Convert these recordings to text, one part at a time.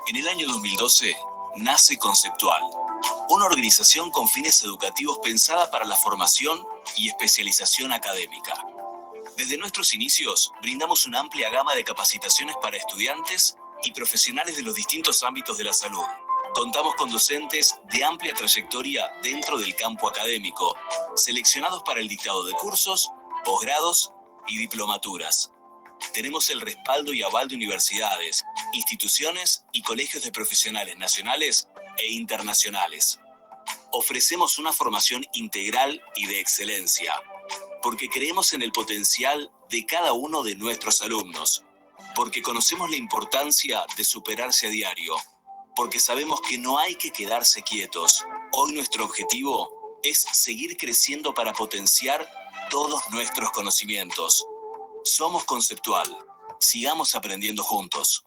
En el año 2012 nace Conceptual, una organización con fines educativos pensada para la formación y especialización académica. Desde nuestros inicios, brindamos una amplia gama de capacitaciones para estudiantes y profesionales de los distintos ámbitos de la salud. Contamos con docentes de amplia trayectoria dentro del campo académico, seleccionados para el dictado de cursos, posgrados y diplomaturas. Tenemos el respaldo y aval de universidades, instituciones y colegios de profesionales nacionales e internacionales. Ofrecemos una formación integral y de excelencia, porque creemos en el potencial de cada uno de nuestros alumnos, porque conocemos la importancia de superarse a diario, porque sabemos que no hay que quedarse quietos. Hoy nuestro objetivo es seguir creciendo para potenciar todos nuestros conocimientos. Somos Conceptual. Sigamos aprendiendo juntos.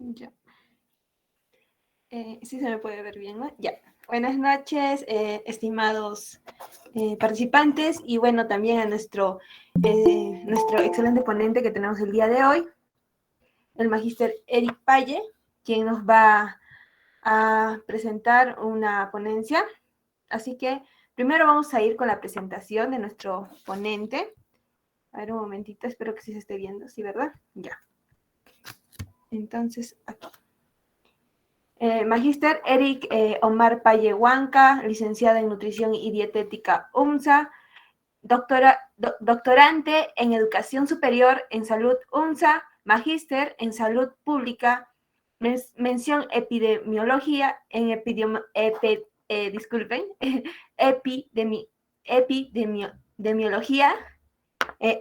Ya. Sí se me puede ver bien, ¿no? Ya. Buenas noches, estimados participantes, y bueno, también a nuestro excelente ponente que tenemos el día de hoy, el magíster Eric Paye, quien nos va a presentar una ponencia. Así que primero vamos a ir con la presentación de nuestro ponente. A ver, un momentito, espero que sí se esté viendo, ¿sí, verdad? Ya. Entonces, aquí. Magíster Eric Omar Paye Huanca, licenciado en Nutrición y Dietética UMSA, doctorante en Educación Superior en Salud UMSA, magíster en Salud Pública, mención Epidemiología en Epidemiología,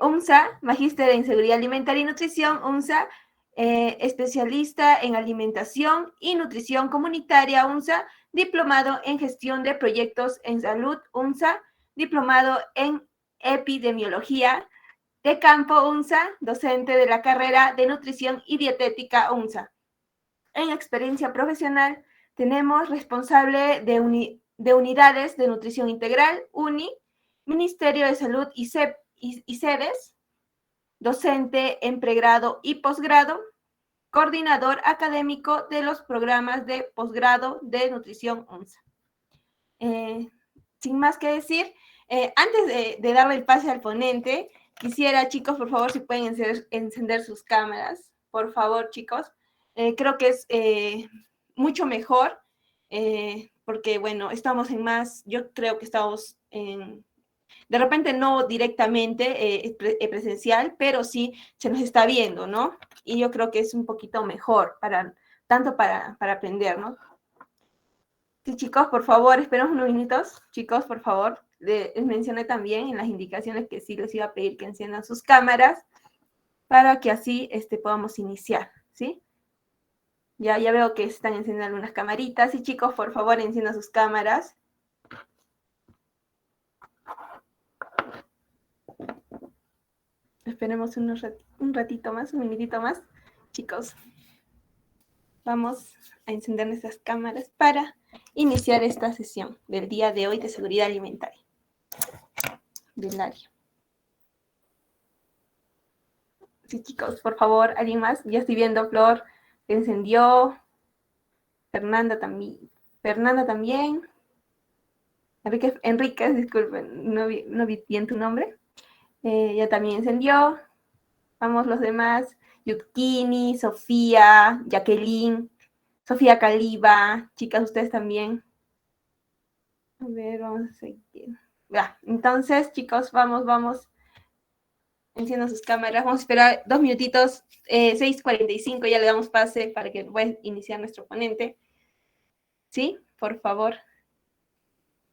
UMSA, magíster en Seguridad Alimentaria y Nutrición UMSA, especialista en alimentación y nutrición comunitaria UNSA, diplomado en gestión de proyectos en salud UNSA, diplomado en epidemiología de campo UNSA, docente de la carrera de nutrición y dietética UNSA. En experiencia profesional tenemos responsable de de Unidades de Nutrición Integral, UNI, Ministerio de Salud y sedes, docente en pregrado y posgrado, coordinador académico de los programas de posgrado de nutrición UNSA. Sin más que decir, antes de darle el pase al ponente, quisiera, chicos, por favor, si pueden encender sus cámaras, por favor, chicos. Creo que es mucho mejor, porque, bueno, estamos en más, yo creo que estamos en, de repente no directamente presencial, pero sí se nos está viendo, ¿no? Y yo creo que es un poquito mejor, tanto para aprender, ¿no? Sí, chicos, por favor, esperemos unos minutos. Chicos, por favor, les mencioné también en las indicaciones que sí les iba a pedir que enciendan sus cámaras para que así podamos iniciar, ¿sí? Ya veo que están encendiendo algunas camaritas. Y chicos, por favor, enciendan sus cámaras. Esperemos un ratito más, un minutito más. Chicos, vamos a encender nuestras cámaras para iniciar esta sesión del día de hoy de seguridad alimentaria del área. Sí, chicos, por favor, ¿alguien más? Ya estoy viendo, Flor, encendió. Fernanda también. Enrique, disculpen, no vi bien tu nombre. Ya también encendió. Vamos los demás. Yutkini, Sofía, Jacqueline, Sofía Caliba. Chicas, ustedes también. A ver, vamos a seguir. Ya, entonces, chicos, vamos. Enciendan sus cámaras. Vamos a esperar 2 minutitos. 6:45, ya le damos pase para que pueda iniciar nuestro ponente. ¿Sí? Por favor.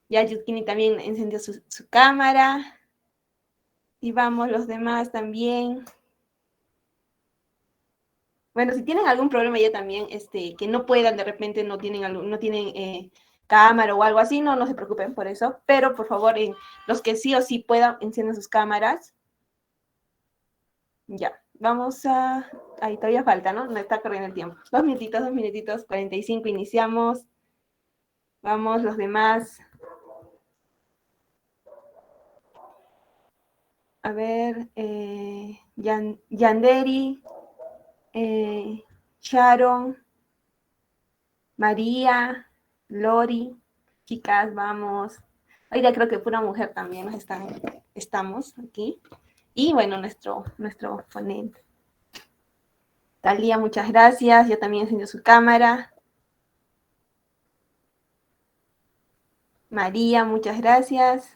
Ya Yutkini también encendió su cámara. Y vamos los demás también. Bueno, si tienen algún problema ya también, que no puedan, de repente no tienen cámara o algo así, no se preocupen por eso. Pero por favor, los que sí o sí puedan, enciendan sus cámaras. Ya, vamos a... Ahí todavía falta, ¿no? No está corriendo el tiempo. 2 minutitos, 45, iniciamos. Vamos, los demás. A ver, Yanderi, Sharon, María, Lori, chicas, vamos. Oiga, creo que pura mujer también estamos aquí. Y bueno, nuestro ponente. Talía, muchas gracias. Ya también encendió su cámara. María, muchas gracias.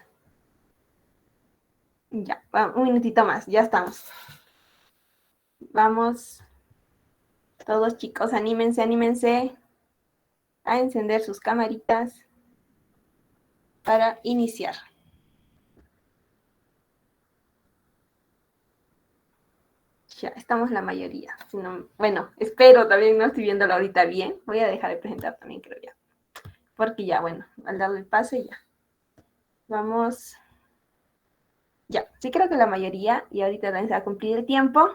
Ya, un minutito más, ya estamos. Vamos. Todos, chicos, anímense a encender sus camaritas para iniciar. Ya estamos la mayoría. Si no, bueno, espero también, no estoy viéndolo ahorita bien. Voy a dejar de presentar también, creo ya. Porque ya, bueno, al darle el pase ya. Vamos. Ya, sí creo que la mayoría, y ahorita también se va a cumplir el tiempo.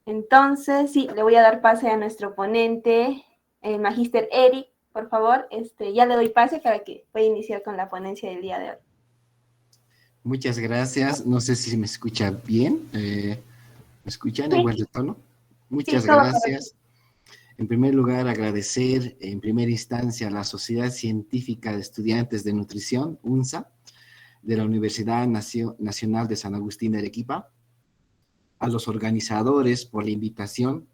Entonces, sí, le voy a dar pase a nuestro ponente, el magíster Eric, por favor. Ya le doy pase para que pueda iniciar con la ponencia del día de hoy. Muchas gracias. No sé si me escucha bien. ¿Me escuchan en Sí, buen tono? sí, Muchas todo correcto. gracias. En primer lugar, agradecer en primera instancia a la Sociedad Científica de Estudiantes de Nutrición, UNSA, de la Universidad Nacional de San Agustín de Arequipa, a los organizadores por la invitación.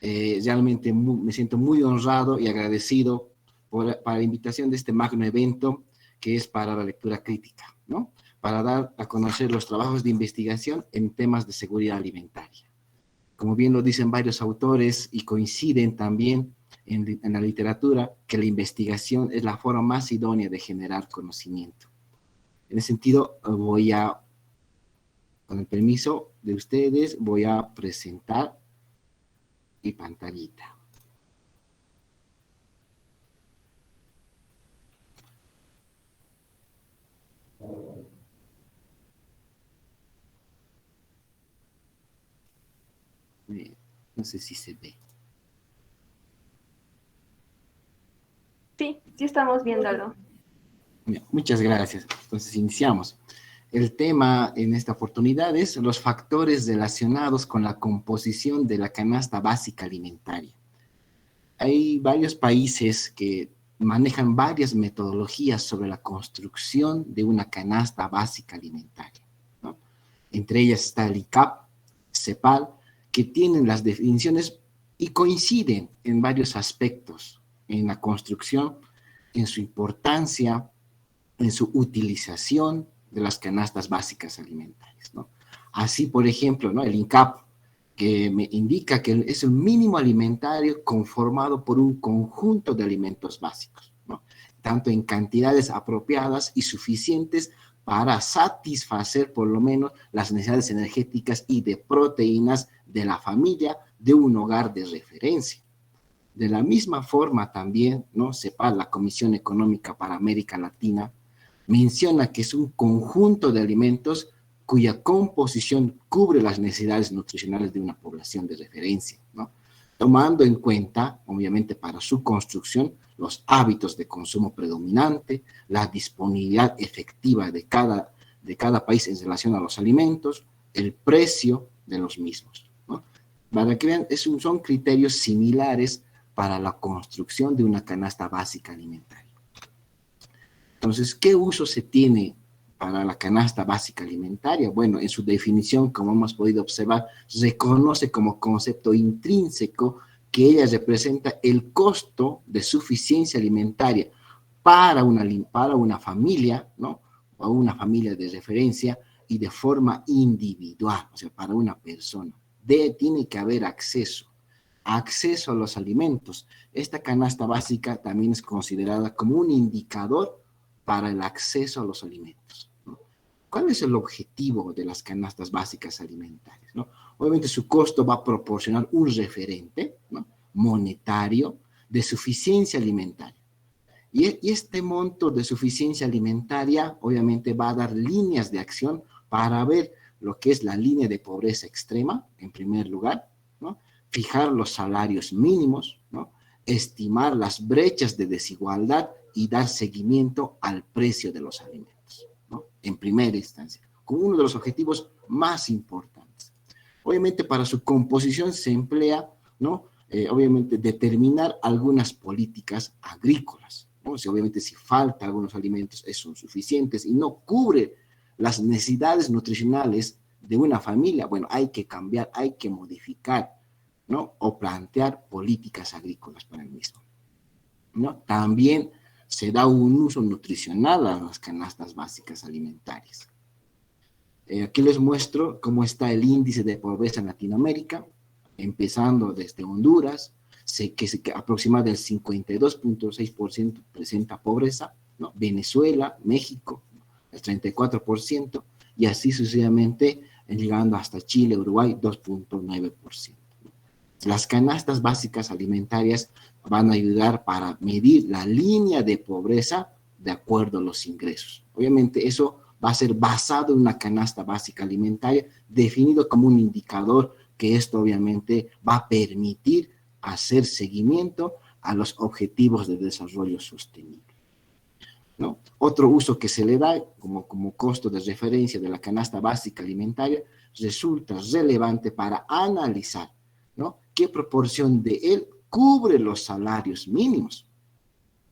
Realmente me siento muy honrado y agradecido para la invitación de este magno evento que es para la lectura crítica, ¿no? Para dar a conocer los trabajos de investigación en temas de seguridad alimentaria. Como bien lo dicen varios autores y coinciden también en la literatura, que la investigación es la forma más idónea de generar conocimiento. En ese sentido, con el permiso de ustedes, voy a presentar mi pantallita. No sé si se ve. Sí, Sí estamos viéndolo. Bien, muchas gracias. Entonces, iniciamos. El tema en esta oportunidad es los factores relacionados con la composición de la canasta básica alimentaria. Hay varios países que manejan varias metodologías sobre la construcción de una canasta básica alimentaria, ¿no? Entre ellas está el ICAP, CEPAL, que tienen las definiciones y coinciden en varios aspectos, en la construcción, en su importancia, en su utilización de las canastas básicas alimentarias, ¿no? Así, por ejemplo, ¿no? El INCAP, que me indica que es un mínimo alimentario conformado por un conjunto de alimentos básicos, ¿no? Tanto en cantidades apropiadas y suficientes para satisfacer por lo menos las necesidades energéticas y de proteínas de la familia de un hogar de referencia. De la misma forma también, ¿no? CEPAL, la Comisión Económica para América Latina, menciona que es un conjunto de alimentos cuya composición cubre las necesidades nutricionales de una población de referencia, ¿no? Tomando en cuenta, obviamente, para su construcción, los hábitos de consumo predominante, la disponibilidad efectiva de cada país en relación a los alimentos, el precio de los mismos, ¿no? Para que vean, son criterios similares para la construcción de una canasta básica alimentaria. Entonces, ¿qué uso se tiene para la canasta básica alimentaria? Bueno, en su definición, como hemos podido observar, reconoce como concepto intrínseco que ella representa el costo de suficiencia alimentaria para una familia, ¿no? O una familia de referencia y de forma individual, o sea, para una persona. Tiene que haber acceso a los alimentos. Esta canasta básica también es considerada como un indicador para el acceso a los alimentos, ¿no? ¿Cuál es el objetivo de las canastas básicas alimentarias, ¿no? Obviamente su costo va a proporcionar un referente, ¿no? Monetario de suficiencia alimentaria. Y este monto de suficiencia alimentaria obviamente va a dar líneas de acción para ver lo que es la línea de pobreza extrema, en primer lugar, ¿no? Fijar los salarios mínimos, ¿no? Estimar las brechas de desigualdad y dar seguimiento al precio de los alimentos, ¿no? En primera instancia, como uno de los objetivos más importantes. Obviamente para su composición se emplea, ¿no? Obviamente determinar algunas políticas agrícolas, ¿no? Obviamente si falta algunos alimentos son suficientes y no cubre las necesidades nutricionales de una familia, bueno, hay que cambiar, hay que modificar, ¿no? O plantear políticas agrícolas para el mismo, ¿no? También se da un uso nutricional a las canastas básicas alimentarias. Aquí les muestro cómo está el índice de pobreza en Latinoamérica, empezando desde Honduras, que aproximadamente el 52.6% presenta pobreza, ¿no? Venezuela, México, el 34%, y así sucesivamente, llegando hasta Chile, Uruguay, 2.9%. Las canastas básicas alimentarias van a ayudar para medir la línea de pobreza de acuerdo a los ingresos. Obviamente eso va a ser basado en una canasta básica alimentaria, definido como un indicador que esto obviamente va a permitir hacer seguimiento a los objetivos de desarrollo sostenible, ¿no? Otro uso que se le da como costo de referencia de la canasta básica alimentaria resulta relevante para analizar, ¿no? ¿Qué proporción de él cubre los salarios mínimos?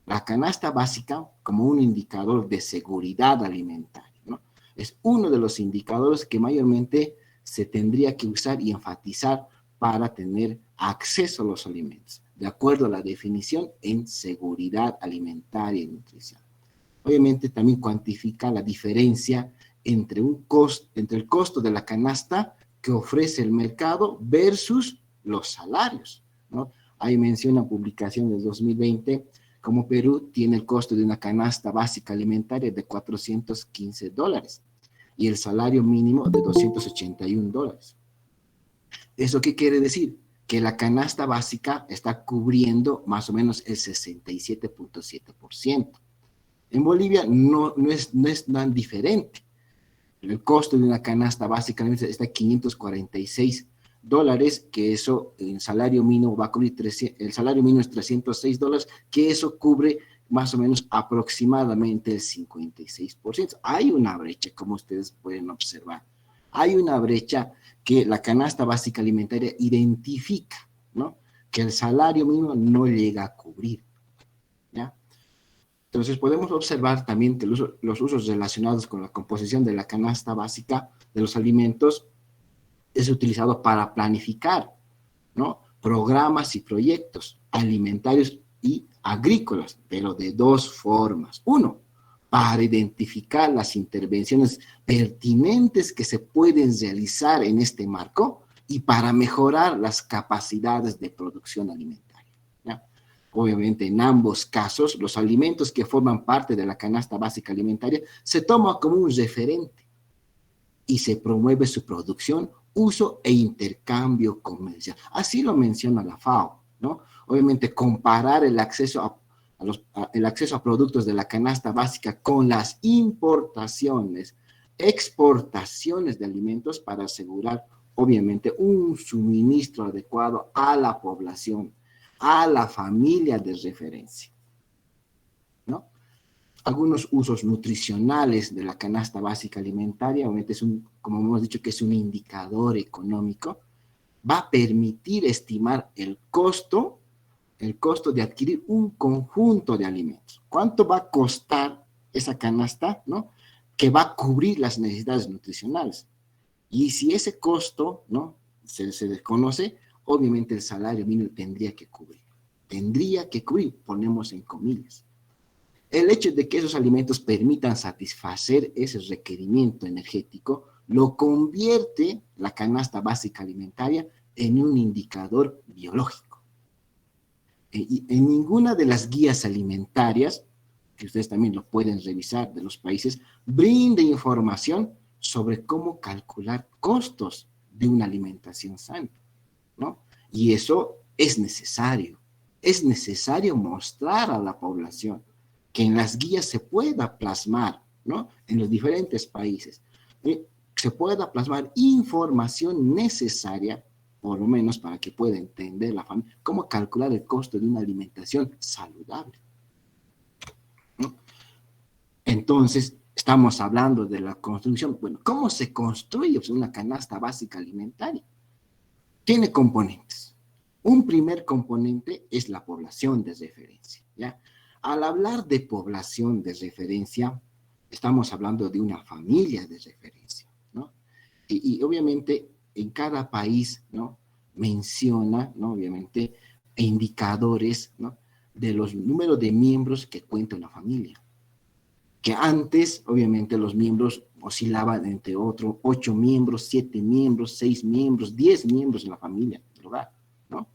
La canasta básica como un indicador de seguridad alimentaria, ¿no? Es uno de los indicadores que mayormente se tendría que usar y enfatizar para tener acceso a los alimentos, de acuerdo a la definición en seguridad alimentaria y nutrición. Obviamente también cuantifica la diferencia entre el costo de la canasta que ofrece el mercado versus los salarios, ¿no? Ahí menciona publicación del 2020, como Perú tiene el costo de una canasta básica alimentaria de $415 y el salario mínimo de $281. ¿Eso qué quiere decir? Que la canasta básica está cubriendo más o menos el 67.7%. En Bolivia no es tan diferente. El costo de una canasta básica está a $546, que eso, el salario mínimo va a cubrir, el salario mínimo es $306, que eso cubre más o menos aproximadamente el 56%. Hay una brecha, como ustedes pueden observar. Hay una brecha que la canasta básica alimentaria identifica, ¿no? Que el salario mínimo no llega a cubrir, ¿ya? Entonces podemos observar también que los usos relacionados con la composición de la canasta básica de los alimentos es utilizado para planificar, ¿no? Programas y proyectos alimentarios y agrícolas, pero de dos formas. Uno, para identificar las intervenciones pertinentes que se pueden realizar en este marco y para mejorar las capacidades de producción alimentaria, ¿ya? Obviamente, en ambos casos, los alimentos que forman parte de la canasta básica alimentaria se toman como un referente y se promueve su producción, uso e intercambio comercial. Así lo menciona la FAO, ¿no? Obviamente, comparar el acceso a productos de la canasta básica con las importaciones, exportaciones de alimentos para asegurar, obviamente, un suministro adecuado a la población, a la familia de referencia, ¿no? Algunos usos nutricionales de la canasta básica alimentaria, obviamente como hemos dicho, que es un indicador económico, va a permitir estimar el costo de adquirir un conjunto de alimentos. ¿Cuánto va a costar esa canasta, ¿no? Que va a cubrir las necesidades nutricionales? Y si ese costo, ¿no? se desconoce, obviamente el salario mínimo tendría que cubrir. Tendría que cubrir, ponemos en comillas. El hecho de que esos alimentos permitan satisfacer ese requerimiento energético lo convierte la canasta básica alimentaria en un indicador biológico. Y en ninguna de las guías alimentarias, que ustedes también lo pueden revisar de los países, brinda información sobre cómo calcular costos de una alimentación sana, ¿no? Y eso es necesario. Es necesario mostrar a la población que en las guías se pueda plasmar, ¿no? En los diferentes países, se pueda plasmar información necesaria, por lo menos para que pueda entender la familia, cómo calcular el costo de una alimentación saludable, ¿no? Entonces, estamos hablando de la construcción. Bueno, ¿cómo se construye una canasta básica alimentaria? Tiene componentes. Un primer componente es la población de referencia, ¿ya? Al hablar de población de referencia, estamos hablando de una familia de referencia, ¿no? Y obviamente en cada país, ¿no? Menciona, ¿no? Obviamente, indicadores, ¿no? De los números de miembros que cuenta una familia. Que antes, obviamente, los miembros oscilaban entre 8 miembros, 7 miembros, 6 miembros, 10 miembros en la familia, del hogar, ¿no?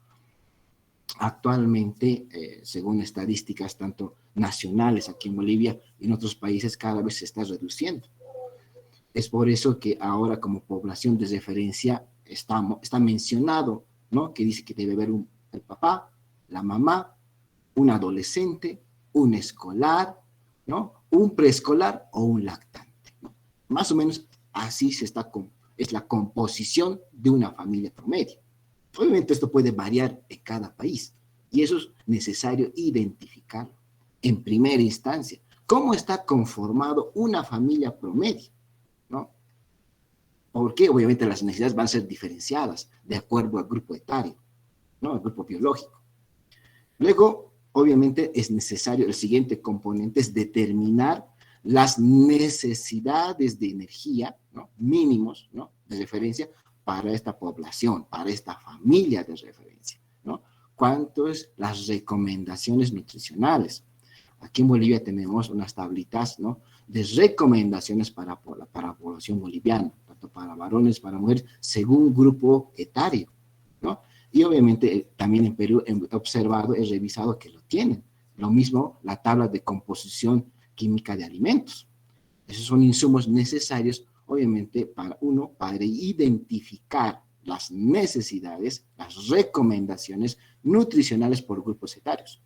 Actualmente, según estadísticas tanto nacionales aquí en Bolivia y en otros países, cada vez se está reduciendo. Es por eso que ahora como población de referencia está mencionado, ¿no? Que dice que debe haber el papá, la mamá, un adolescente, un escolar, ¿no? Un preescolar o un lactante, ¿no? Más o menos así es la composición de una familia promedio. Obviamente esto puede variar en cada país y eso es necesario identificarlo en primera instancia. ¿Cómo está conformado una familia promedio? ¿No? Porque obviamente las necesidades van a ser diferenciadas de acuerdo al grupo etario, ¿no? Al grupo biológico. Luego, obviamente es necesario, el siguiente componente es determinar las necesidades de energía, ¿no? Mínimos, ¿no? De referencia para esta población, para esta familia de referencia, ¿no? ¿Cuántas las recomendaciones nutricionales? Aquí en Bolivia tenemos unas tablitas, ¿no? De recomendaciones para la población boliviana, tanto para varones, para mujeres, según grupo etario, ¿no? Y obviamente también en Perú he observado, he revisado que lo tienen. Lo mismo la tabla de composición química de alimentos. Esos son insumos necesarios, obviamente, para identificar las necesidades, las recomendaciones nutricionales por grupos etarios.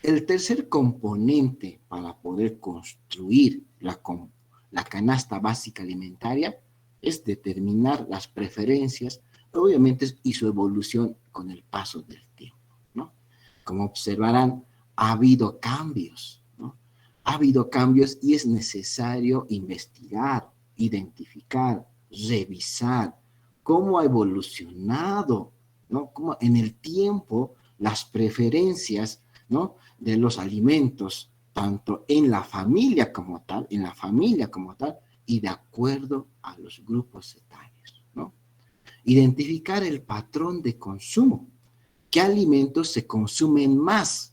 El tercer componente para poder construir la canasta básica alimentaria es determinar las preferencias, obviamente, y su evolución con el paso del tiempo, ¿no? como observarán, ha habido cambios, ¿no? Ha habido cambios y es necesario investigar, identificar, revisar cómo ha evolucionado, ¿no? Cómo en el tiempo las preferencias, ¿no?, de los alimentos, tanto en la familia como tal, y de acuerdo a los grupos etarios, ¿no? Identificar el patrón de consumo. ¿Qué alimentos se consumen más?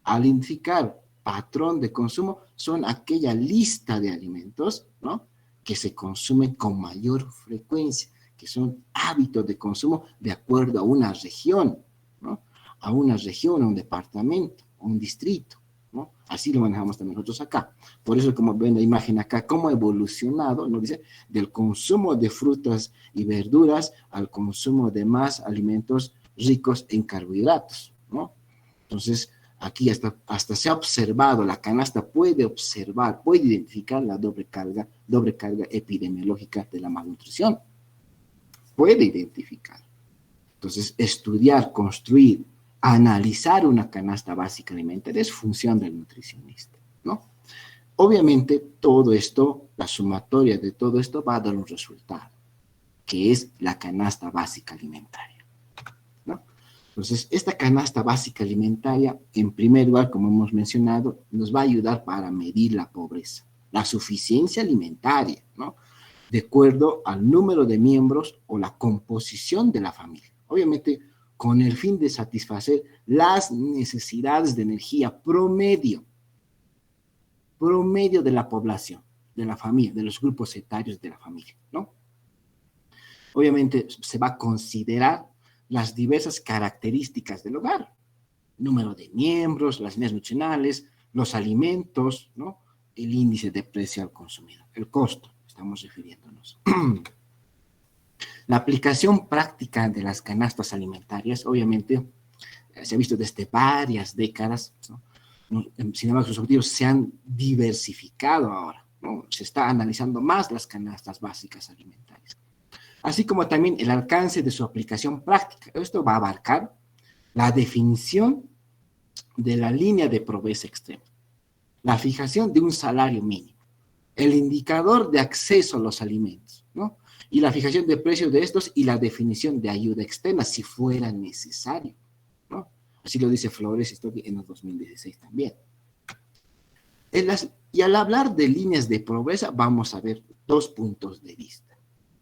Al identificar patrón de consumo, son aquella lista de alimentos, ¿no?, que se consumen con mayor frecuencia, que son hábitos de consumo de acuerdo a una región, ¿no? A una región, a un departamento, a un distrito, ¿no? Así lo manejamos también nosotros acá. Por eso, como ven la imagen acá, cómo ha evolucionado, ¿no? Dice, del consumo de frutas y verduras al consumo de más alimentos ricos en carbohidratos, ¿no? Entonces, aquí hasta se ha observado, la canasta puede observar, puede identificar la doble carga epidemiológica de la malnutrición. Puede identificar. Entonces, estudiar, construir, analizar una canasta básica alimentaria es función del nutricionista, ¿no? Obviamente, todo esto, la sumatoria de todo esto va a dar un resultado, que es la canasta básica alimentaria, ¿no? Entonces, esta canasta básica alimentaria, en primer lugar, como hemos mencionado, nos va a ayudar para medir la pobreza, la suficiencia alimentaria, ¿no?, de acuerdo al número de miembros o la composición de la familia. Obviamente, con el fin de satisfacer las necesidades de energía promedio de la población, de la familia, de los grupos etarios de la familia, ¿no? Obviamente, se va a considerar las diversas características del hogar, número de miembros, las necesidades nutricionales, los alimentos, ¿no?, el índice de precio al consumidor, el costo, estamos refiriéndonos. La aplicación práctica de las canastas alimentarias, obviamente, se ha visto desde varias décadas, ¿no? Sin embargo, sus objetivos se han diversificado ahora, ¿no? Se está analizando más las canastas básicas alimentarias, así como también el alcance de su aplicación práctica. Esto va a abarcar la definición de la línea de pobreza extrema, la fijación de un salario mínimo, el indicador de acceso a los alimentos, ¿no?, y la fijación de precios de estos y la definición de ayuda externa si fuera necesario, ¿no? Así lo dice Flores en el 2016 también. Y al hablar de líneas de pobreza, vamos a ver dos puntos de vista.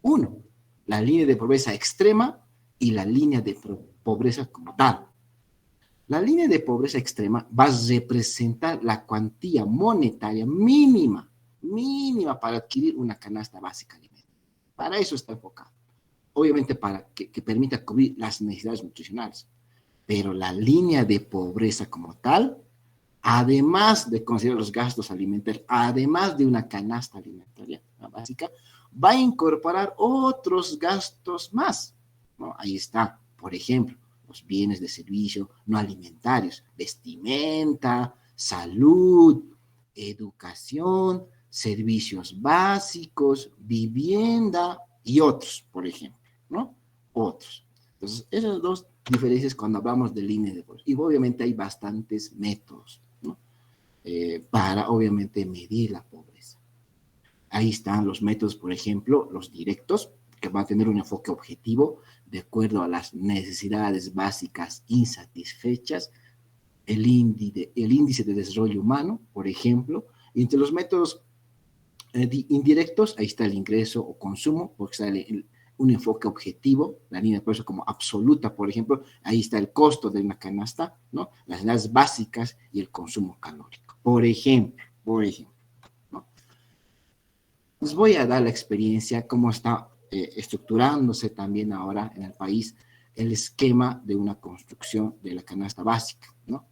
Uno, la línea de pobreza extrema y la línea de pobreza como tal. La línea de pobreza extrema va a representar la cuantía monetaria mínima para adquirir una canasta básica alimentaria. Para eso está enfocado. Obviamente para que permita cubrir las necesidades nutricionales. Pero la línea de pobreza como tal, además de considerar los gastos alimentarios, además de una canasta alimentaria básica, va a incorporar otros gastos más, ¿no? Ahí está, por ejemplo, los bienes de servicio no alimentarios, vestimenta, salud, educación, servicios básicos, vivienda y otros, por ejemplo, ¿no? Otros. Entonces, esas dos diferencias cuando hablamos de línea de pobreza. Y obviamente hay bastantes métodos, ¿no?, para obviamente medir la pobreza. Ahí están los métodos, por ejemplo, los directos, que van a tener un enfoque objetivo de acuerdo a las necesidades básicas insatisfechas, el índice de desarrollo humano, por ejemplo, y entre los métodos indirectos, ahí está el ingreso o consumo, porque está un enfoque objetivo, la línea de pobreza como absoluta, por ejemplo, ahí está el costo de una canasta, ¿no?, las necesidades básicas y el consumo calórico, por ejemplo, ¿no? Les voy a dar la experiencia, cómo está estructurándose también ahora en el país el esquema de una construcción de la canasta básica, ¿no?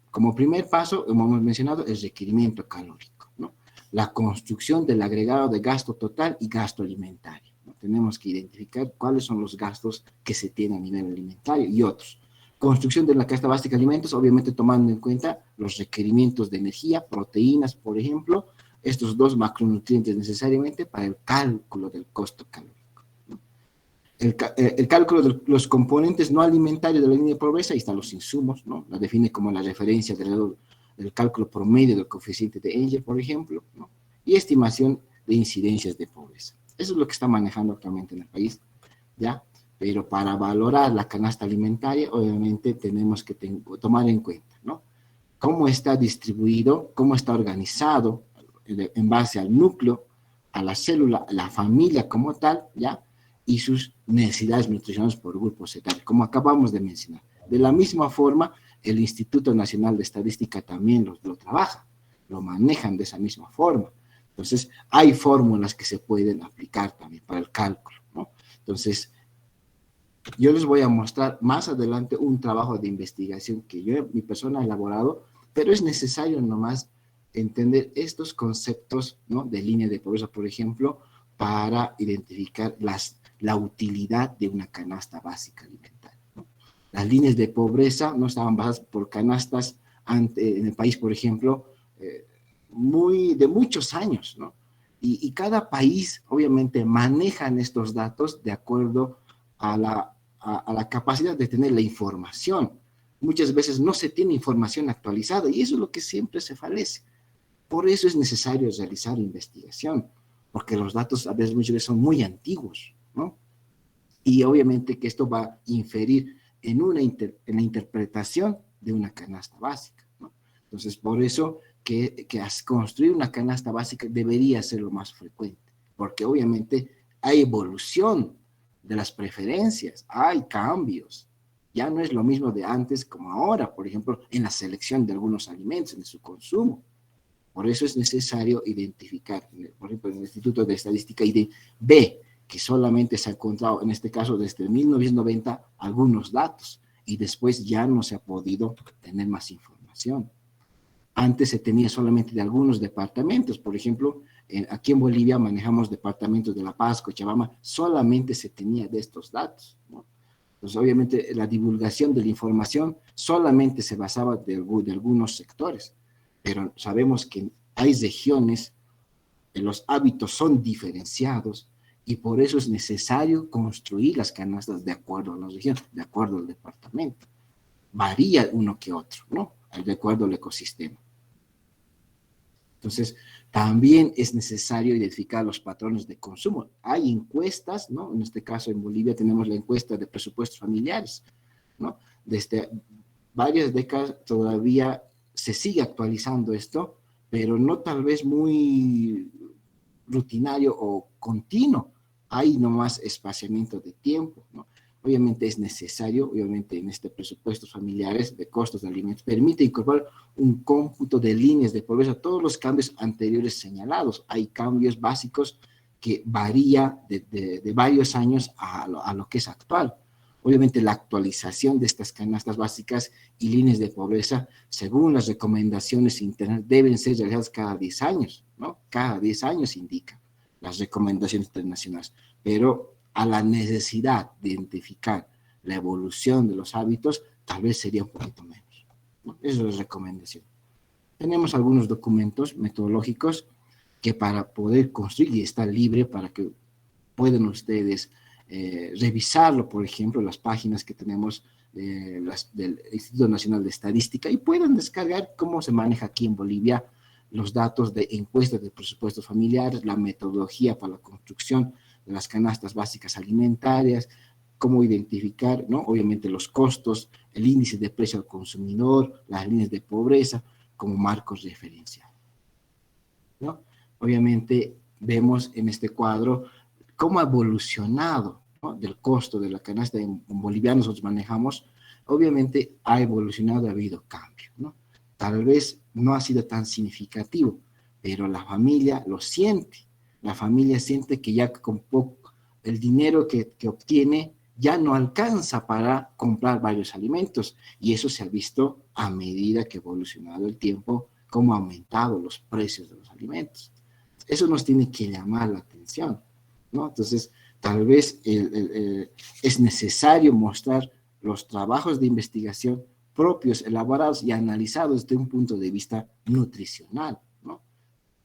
Como primer paso, como hemos mencionado, el requerimiento calórico, ¿no?, la construcción del agregado de gasto total y gasto alimentario, ¿no? Tenemos que identificar cuáles son los gastos que se tienen a nivel alimentario y otros. Construcción de la canasta básica de alimentos, obviamente tomando en cuenta los requerimientos de energía, proteínas, por ejemplo, estos dos macronutrientes necesariamente para el cálculo del costo calórico, ¿no? El cálculo de los componentes no alimentarios de la línea de pobreza, ahí están los insumos, ¿no? La define como la referencia del cálculo promedio del coeficiente de Engel, por ejemplo, ¿no? Y estimación de incidencias de pobreza. Eso es lo que está manejando actualmente en el país, ¿ya? Pero para valorar la canasta alimentaria, obviamente tenemos que tomar en cuenta, ¿no? Cómo está distribuido, cómo está organizado en base al núcleo, a la célula, a la familia como tal, ¿ya? Y sus necesidades nutricionales por grupos etarios, como acabamos de mencionar. De la misma forma, el Instituto Nacional de Estadística también lo trabaja, lo manejan de esa misma forma. Entonces, hay fórmulas que se pueden aplicar también para el cálculo, ¿no? Entonces, yo les voy a mostrar más adelante un trabajo de investigación que mi persona ha elaborado, pero es necesario nomás entender estos conceptos, ¿no? De línea de pobreza, por ejemplo, para identificar la utilidad de una canasta básica alimentaria, ¿no? Las líneas de pobreza no estaban basadas por canastas en el país, por ejemplo, de muchos años, ¿no? Y cada país, obviamente, manejan estos datos de acuerdo a la capacidad de tener la información. Muchas veces no se tiene información actualizada y eso es lo que siempre se fallece. Por eso es necesario realizar investigación, porque los datos a veces muchas veces son muy antiguos, ¿no? Y obviamente que esto va a inferir en la interpretación de una canasta básica, ¿no? Entonces, por eso que construir una canasta básica debería ser lo más frecuente, porque obviamente hay evolución de las preferencias, hay cambios. Ya no es lo mismo de antes como ahora, por ejemplo, en la selección de algunos alimentos, en su consumo. Por eso es necesario identificar, por ejemplo, en el Instituto de Estadística ve que solamente se ha encontrado, en este caso desde 1990, algunos datos y después ya no se ha podido tener más información. Antes se tenía solamente de algunos departamentos, por ejemplo, aquí en Bolivia manejamos departamentos de La Paz, Cochabamba, solamente se tenía de estos datos, ¿no? Entonces, obviamente, la divulgación de la información solamente se basaba de algunos sectores, pero sabemos que hay regiones, los hábitos son diferenciados y por eso es necesario construir las canastas de acuerdo a las regiones, de acuerdo al departamento. Varía uno que otro, ¿no? De acuerdo al ecosistema. Entonces, también es necesario identificar los patrones de consumo. Hay encuestas, ¿no? En este caso, en Bolivia tenemos la encuesta de presupuestos familiares, ¿no? Desde varias décadas todavía se sigue actualizando esto, pero no tal vez muy rutinario o continuo. Hay nomás espaciamiento de tiempo, ¿no? Obviamente es necesario, obviamente en este presupuestos familiares de costos de alimentos, permite incorporar un cómputo de líneas de pobreza, todos los cambios anteriores señalados. Hay cambios básicos que varía de varios años a lo que es actual. Obviamente la actualización de estas canastas básicas y líneas de pobreza, según las recomendaciones internas, deben ser realizadas cada 10 años, ¿no? Cada 10 años indican las recomendaciones internacionales, pero a la necesidad de identificar la evolución de los hábitos, tal vez sería un poquito menos, ¿no? Esa es la recomendación. Tenemos algunos documentos metodológicos que para poder construir y está libre para que puedan ustedes revisarlo, por ejemplo, las páginas que tenemos del Instituto Nacional de Estadística y puedan descargar cómo se maneja aquí en Bolivia los datos de encuestas de presupuestos familiares, la metodología para la construcción de las canastas básicas alimentarias, cómo identificar, ¿no? Obviamente los costos, el índice de precio al consumidor, las líneas de pobreza como marcos referenciales, ¿no? Obviamente vemos en este cuadro cómo ha evolucionado, ¿no? Del costo de la canasta en boliviano nosotros manejamos, obviamente ha evolucionado, ha habido cambio, ¿no? Tal vez no ha sido tan significativo, pero la familia lo siente. La familia siente que ya con poco el dinero que obtiene ya no alcanza para comprar varios alimentos y eso se ha visto a medida que ha evolucionado el tiempo, cómo ha aumentado los precios de los alimentos. Eso nos tiene que llamar la atención, ¿no? Entonces, tal vez es necesario mostrar los trabajos de investigación propios, elaborados y analizados desde un punto de vista nutricional, ¿no?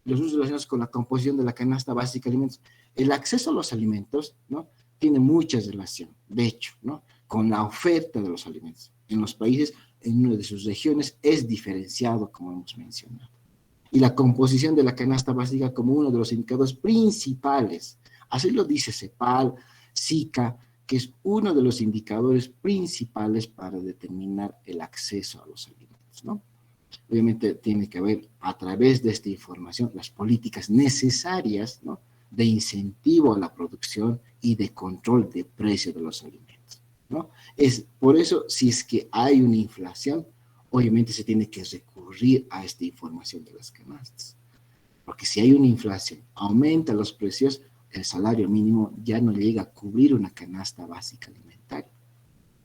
Los usos relacionados con la composición de la canasta básica de alimentos, el acceso a los alimentos, ¿no? tiene mucha relación, de hecho, ¿no? Con la oferta de los alimentos. En los países, en una de sus regiones, es diferenciado, como hemos mencionado. Y la composición de la canasta básica como uno de los indicadores principales. Así lo dice CEPAL, SICA, que es uno de los indicadores principales para determinar el acceso a los alimentos, ¿no? Obviamente tiene que haber, a través de esta información, las políticas necesarias, ¿no?, de incentivo a la producción y de control de precio de los alimentos, ¿no? Es por eso, si es que hay una inflación, obviamente se tiene que recurrir a esta información de las canastas. Porque si hay una inflación, aumenta los precios, el salario mínimo ya no llega a cubrir una canasta básica alimentaria,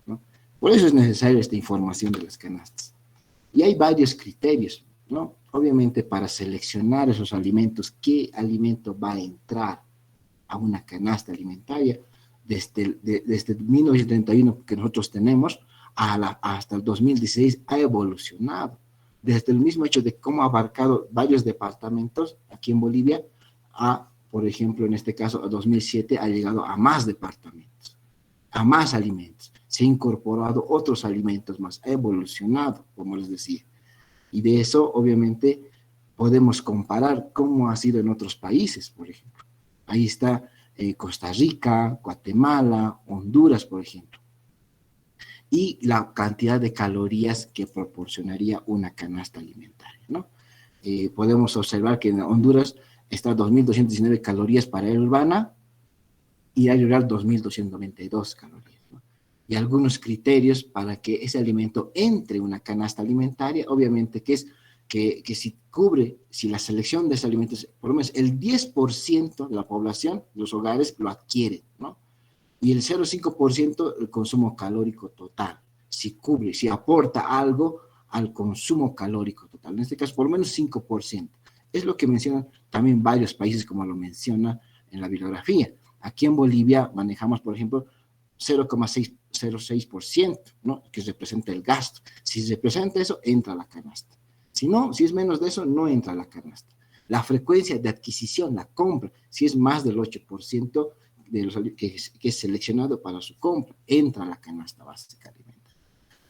¿no? Por eso es necesaria esta información de las canastas. Y hay varios criterios, ¿no? Obviamente para seleccionar esos alimentos, qué alimento va a entrar a una canasta alimentaria, desde 1971 que nosotros tenemos hasta el 2016 ha evolucionado. Desde el mismo hecho de cómo ha abarcado varios departamentos aquí en Bolivia, por ejemplo, en este caso, a 2007 ha llegado a más departamentos, a más alimentos. Se han incorporado otros alimentos más, ha evolucionado, como les decía. Y de eso, obviamente, podemos comparar cómo ha sido en otros países, por ejemplo. Ahí está Costa Rica, Guatemala, Honduras, por ejemplo. Y la cantidad de calorías que proporcionaría una canasta alimentaria, ¿no? Podemos observar que en Honduras está 2.219 calorías para área urbana y área rural 2.292 calorías, ¿no? Y algunos criterios para que ese alimento entre en una canasta alimentaria, obviamente que es que si la selección de ese alimento, por lo menos el 10% de la población, los hogares, lo adquieren, ¿no? Y el 0,5% el consumo calórico total, si aporta algo al consumo calórico total, en este caso por lo menos 5%. Es lo que mencionan también varios países, como lo menciona en la bibliografía. Aquí en Bolivia manejamos, por ejemplo, 0,6%, ¿no?, que representa el gasto. Si representa eso, entra a la canasta. Si no, si es menos de eso, no entra a la canasta. La frecuencia de adquisición, la compra, si es más del 8% de los que es seleccionado para su compra, entra a la canasta básica alimentaria.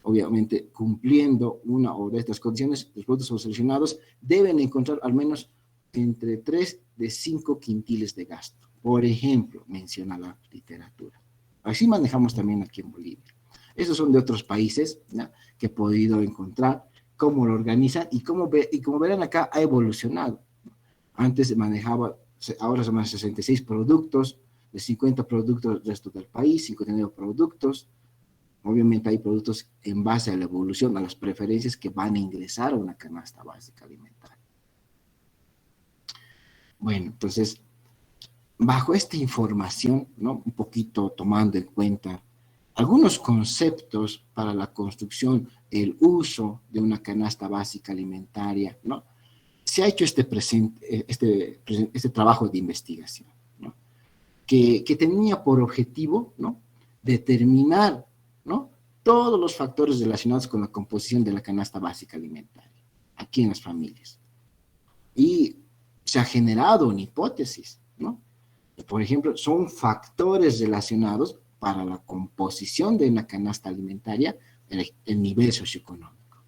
Obviamente, cumpliendo una o de estas condiciones, los productos seleccionados deben encontrar al menos entre 3 de 5 quintiles de gasto. Por ejemplo, menciona la literatura. Así manejamos también aquí en Bolivia. Estos son de otros países, ¿no?, que he podido encontrar cómo lo organizan y como verán acá ha evolucionado. Antes se manejaba, ahora son más 66 productos, de 50 productos del resto del país, 59 productos. Obviamente hay productos en base a la evolución, a las preferencias que van a ingresar a una canasta básica alimentaria. Bueno, entonces, bajo esta información, ¿no?, un poquito tomando en cuenta algunos conceptos para la construcción, el uso de una canasta básica alimentaria, ¿no?, se ha hecho este trabajo de investigación, ¿no?, que tenía por objetivo, ¿no?, determinar, ¿no?, todos los factores relacionados con la composición de la canasta básica alimentaria aquí en las familias. Y se ha generado una hipótesis, ¿no? Por ejemplo, son factores relacionados para la composición de una canasta alimentaria, el nivel socioeconómico,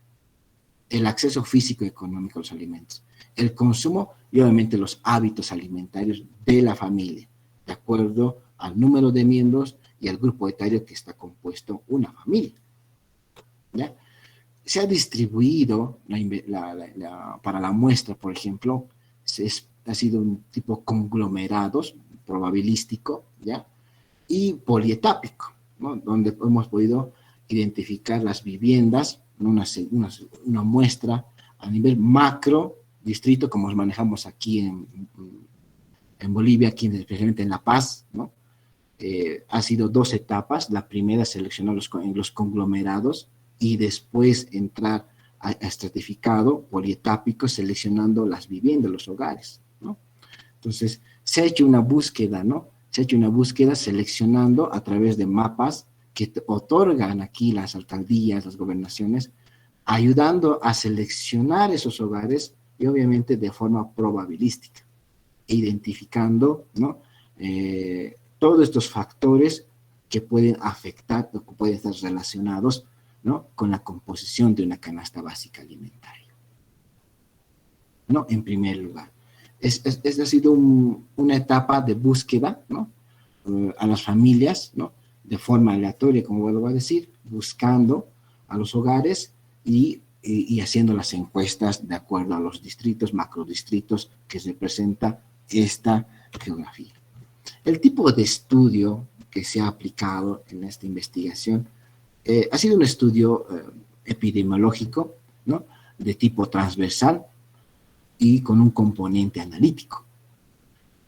el acceso físico y económico a los alimentos, el consumo y obviamente los hábitos alimentarios de la familia, de acuerdo al número de miembros y al grupo etario que está compuesto una familia, ¿ya? Se ha distribuido para la muestra, por ejemplo, ha sido un tipo conglomerados, probabilístico, ¿ya?, y polietápico, ¿no?, donde hemos podido identificar las viviendas, una muestra a nivel macro, distrito, como manejamos aquí en Bolivia, aquí especialmente en La Paz, ¿no? Ha sido 2 etapas. La primera, seleccionar los conglomerados y después entrar a estratificado polietápico, seleccionando las viviendas, los hogares, ¿no? Entonces, se ha hecho una búsqueda, ¿no? Se ha hecho una búsqueda seleccionando a través de mapas que otorgan aquí las alcaldías, las gobernaciones, ayudando a seleccionar esos hogares y obviamente de forma probabilística, identificando, ¿no?, todos estos factores que pueden afectar o que pueden estar relacionados, ¿no?, con la composición de una canasta básica alimentaria, ¿no? En primer lugar. Ha sido una etapa de búsqueda, ¿no?, a las familias, ¿no?, de forma aleatoria, como vuelvo a decir, buscando a los hogares y haciendo las encuestas de acuerdo a los distritos, macrodistritos que representa esta geografía. El tipo de estudio que se ha aplicado en esta investigación ha sido un estudio epidemiológico, ¿no?, de tipo transversal y con un componente analítico.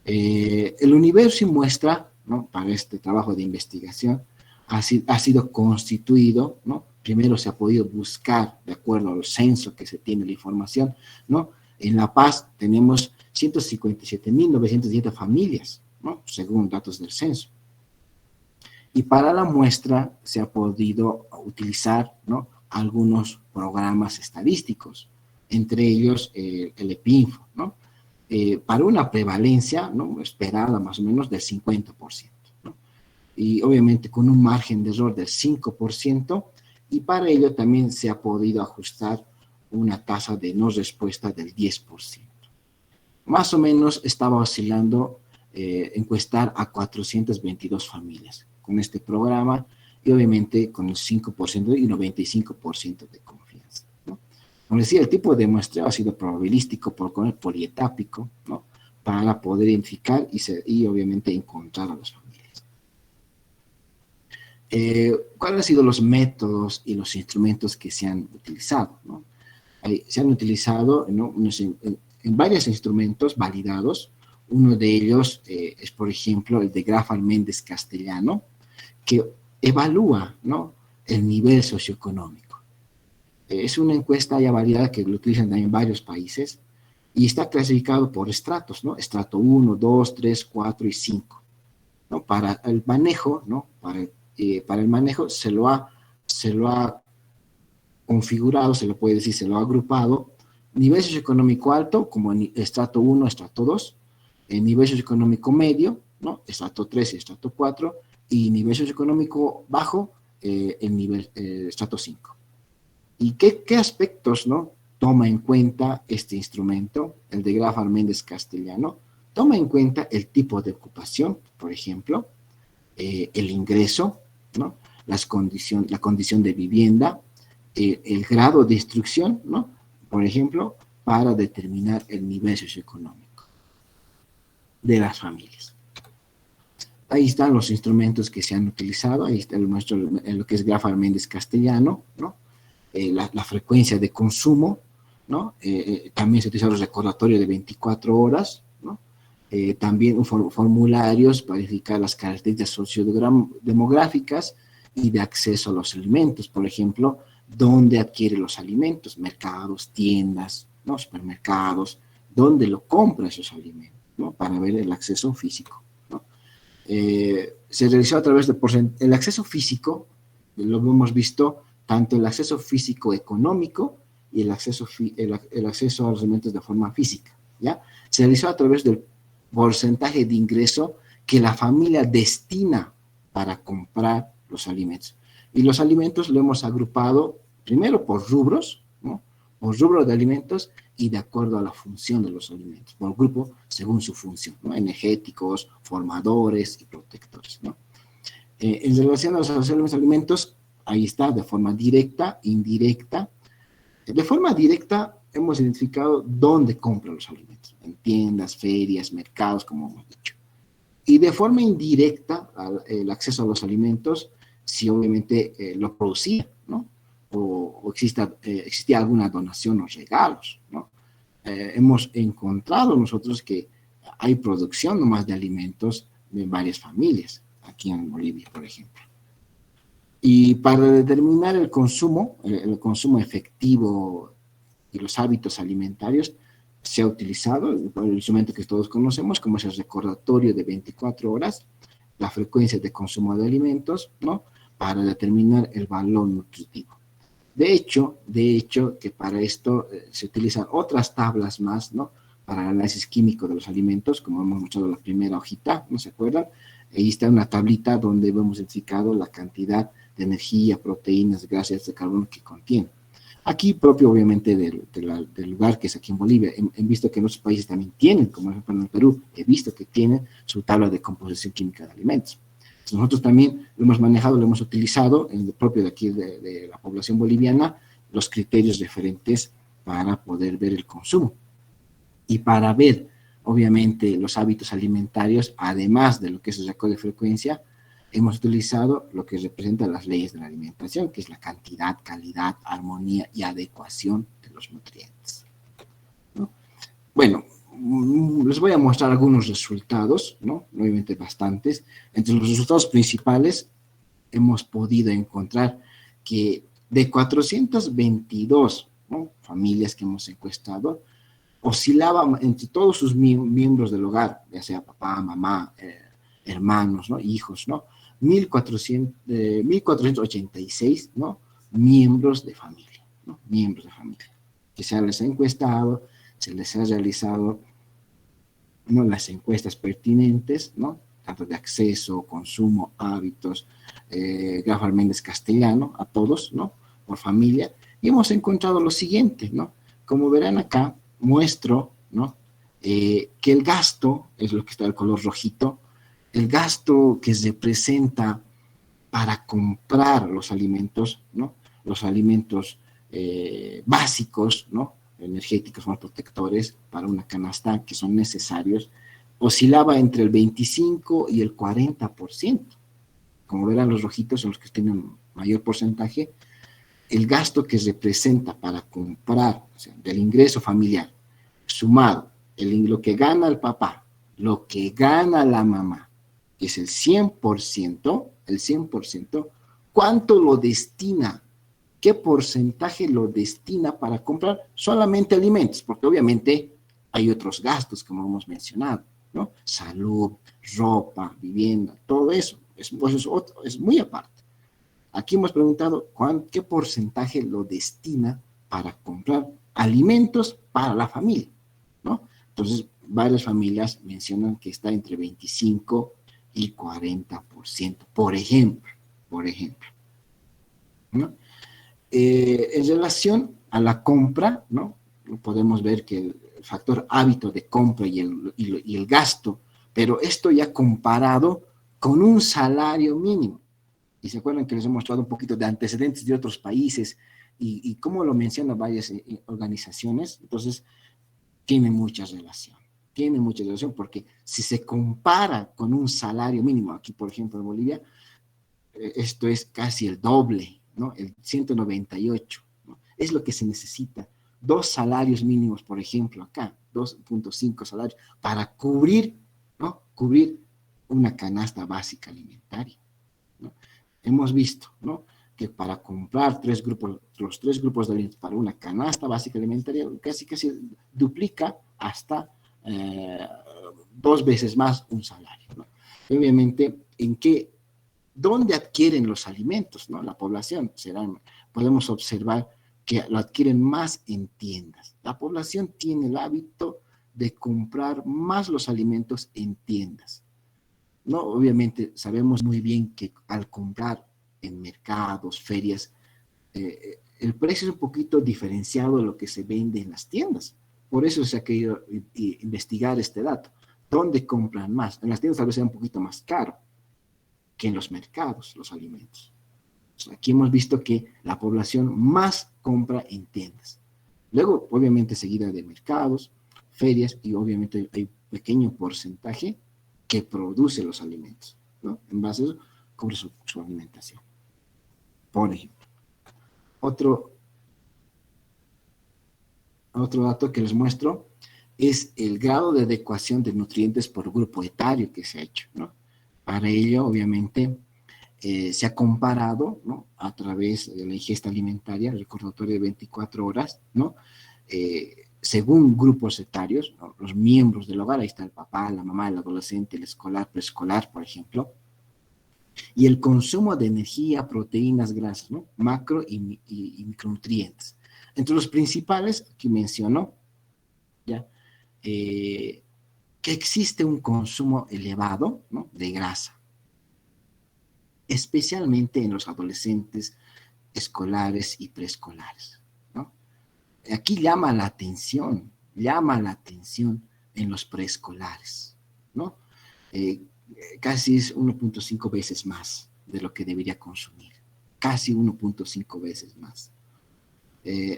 El universo y muestra, ¿no?, para este trabajo de investigación ha sido constituido, ¿no? Primero se ha podido buscar, de acuerdo al censo que se tiene la información, ¿no? En La Paz tenemos 157.910 familias, ¿no?, según datos del censo. Y para la muestra se ha podido utilizar, ¿no?, algunos programas estadísticos, entre ellos el EPINFO, ¿no?, para una prevalencia, ¿no?, esperada más o menos del 50%, ¿no? Y obviamente con un margen de error del 5%, y para ello también se ha podido ajustar una tasa de no respuesta del 10%. Más o menos estaba oscilando encuestar a 422 familias con este programa, y obviamente con el 5% y 95% de confianza, ¿no? Como decía, el tipo de muestreo ha sido probabilístico, polietápico, ¿no?, para poder identificar y obviamente encontrar a las familias. ¿Cuáles han sido los métodos y los instrumentos que se han utilizado, ¿no? Se han utilizado, ¿no?, en varios instrumentos validados. Uno de ellos es, por ejemplo, el de Grafal Méndez Castellano, que evalúa, ¿no?, el nivel socioeconómico. Es una encuesta ya validada que lo utilizan también en varios países y está clasificado por estratos, ¿no? Estrato 1, 2, 3, 4 y 5, ¿no? Para el manejo, ¿no?, para el manejo se lo ha configurado, se lo puede decir, se lo ha agrupado: nivel socioeconómico alto, como en estrato 1, estrato 2, nivel socioeconómico medio, ¿no?, estrato 3 y estrato 4, y nivel socioeconómico bajo, el nivel estrato 5. ¿Y qué aspectos, ¿no?, toma en cuenta este instrumento, el de Grafal Méndez Castellano? Toma en cuenta el tipo de ocupación, por ejemplo, el ingreso, ¿no?, la condición de vivienda, el grado de instrucción, ¿no?, por ejemplo, para determinar el nivel socioeconómico de las familias. Ahí están los instrumentos que se han utilizado. Ahí está lo que es Grafal Méndez Castellano, ¿no? La frecuencia de consumo, ¿no? También se utiliza el recordatorio de 24 horas, ¿no? También formularios para verificar las características sociodemográficas y de acceso a los alimentos. Por ejemplo, dónde adquiere los alimentos: mercados, tiendas, ¿no?, supermercados, dónde lo compra esos alimentos, ¿no?, para ver el acceso físico, ¿no? Se realizó a través de el acceso físico, lo hemos visto, tanto el acceso físico económico y el acceso a los alimentos de forma física, ¿ya? Se realizó a través del porcentaje de ingreso que la familia destina para comprar los alimentos. Y los alimentos lo hemos agrupado primero por rubros, ¿no?, por rubro de alimentos y de acuerdo a la función de los alimentos, por grupo según su función, ¿no?, energéticos, formadores y protectores, ¿no? En relación a los alimentos, ahí está, de forma directa, indirecta. De forma directa hemos identificado dónde compran los alimentos: en tiendas, ferias, mercados, como hemos dicho. Y de forma indirecta, el acceso a los alimentos, si obviamente lo producía, ¿no?, o existía alguna donación o regalos, ¿no? Hemos encontrado nosotros que hay producción nomás de alimentos de varias familias, aquí en Bolivia, por ejemplo. Y para determinar el consumo efectivo y los hábitos alimentarios, se ha utilizado el instrumento que todos conocemos, como es el recordatorio de 24 horas, la frecuencia de consumo de alimentos, ¿no?, para determinar el valor nutritivo. De hecho, que para esto se utilizan otras tablas más, ¿no?, para el análisis químico de los alimentos, como hemos mostrado en la primera hojita, ¿no se acuerdan? Ahí está una tablita donde hemos identificado la cantidad de energía, proteínas, grasas de carbono que contiene. Aquí propio, obviamente, del lugar que es aquí en Bolivia, he visto que en otros países también tienen, como por ejemplo en el Perú, he visto que tienen su tabla de composición química de alimentos. Entonces, nosotros también lo hemos manejado, lo hemos utilizado en el propio de aquí de la población boliviana, los criterios referentes para poder ver el consumo y para ver, obviamente, los hábitos alimentarios, además de lo que es el récord de frecuencia. Hemos utilizado lo que representa las leyes de la alimentación, que es la cantidad, calidad, armonía y adecuación de los nutrientes, ¿no? Bueno, les voy a mostrar algunos resultados, ¿no? Obviamente bastantes. Entre los resultados principales hemos podido encontrar que de 422, ¿no?, familias que hemos encuestado, oscilaba entre todos sus miembros del hogar, ya sea papá, mamá, hermanos, ¿no?, hijos, ¿no?, 1486, ¿no?, miembros de familia, ¿no?, miembros de familia, que se les ha encuestado, se les ha realizado, ¿no?, las encuestas pertinentes, ¿no?, tanto de acceso, consumo, hábitos, Grafo Méndez castellano, a todos, ¿no?, por familia, y hemos encontrado lo siguiente, ¿no? Como verán acá, muestro, ¿no?, que el gasto, es lo que está el color rojito, el gasto que se presenta para comprar los alimentos, ¿no?, los alimentos básicos, ¿no?, energéticos o protectores para una canasta que son necesarios, oscilaba entre el 25 y el 40%. Como verán, los rojitos son los que tienen mayor porcentaje. El gasto que representa para comprar, o sea, del ingreso familiar, sumado lo que gana el papá, lo que gana la mamá, que es el 100%, ¿cuánto lo destina? ¿Qué porcentaje lo destina para comprar solamente alimentos? Porque obviamente hay otros gastos, como hemos mencionado, ¿no? Salud, ropa, vivienda, todo eso. Es muy aparte. Aquí hemos preguntado qué porcentaje lo destina para comprar alimentos para la familia, ¿no? Entonces, varias familias mencionan que está entre 25 y 40%, por ejemplo, ¿no? En relación a la compra, ¿no?, podemos ver que el factor hábito de compra y el gasto, pero esto ya comparado con un salario mínimo. Y se acuerdan que les he mostrado un poquito de antecedentes de otros países y cómo lo mencionan varias organizaciones. Entonces, tiene mucha relación porque si se compara con un salario mínimo, aquí por ejemplo en Bolivia, esto es casi el doble, ¿no?, el 198, ¿no? Es lo que se necesita. 2 salarios mínimos, por ejemplo, acá, 2.5 salarios, para cubrir, ¿no?, cubrir una canasta básica alimentaria, ¿no? Hemos visto, ¿no?, que para comprar los 3 grupos de alimentos para una canasta básica alimentaria, casi duplica hasta 2 veces más un salario, ¿no? Y obviamente, ¿dónde adquieren los alimentos, ¿no?, la población? Podemos observar que lo adquieren más en tiendas. La población tiene el hábito de comprar más los alimentos en tiendas, ¿no? Obviamente sabemos muy bien que al comprar en mercados, ferias, el precio es un poquito diferenciado de lo que se vende en las tiendas. Por eso se ha querido investigar este dato. ¿Dónde compran más? En las tiendas tal vez sea un poquito más caro que en los mercados los alimentos. Aquí hemos visto que la población más compra en tiendas. Luego, obviamente, seguida de mercados, ferias, y obviamente hay un pequeño porcentaje que produce los alimentos, ¿no? En base a eso, cubre su alimentación. Por ejemplo, otro dato que les muestro es el grado de adecuación de nutrientes por grupo etario que se ha hecho, ¿no? Para ello, obviamente, se ha comparado, ¿no?, a través de la ingesta alimentaria, el recordatorio de 24 horas, ¿no?, según grupos etarios, ¿no?, los miembros del hogar, ahí está el papá, la mamá, el adolescente, el escolar, preescolar, por ejemplo, y el consumo de energía, proteínas, grasas, ¿no?, macro y micronutrientes. Entre los principales, aquí menciono, ¿ya?, que existe un consumo elevado, ¿no?, de grasa, especialmente en los adolescentes escolares y preescolares, ¿no? Aquí llama la atención en los preescolares, ¿no? Casi es 1.5 veces más de lo que debería consumir, casi 1.5 veces más.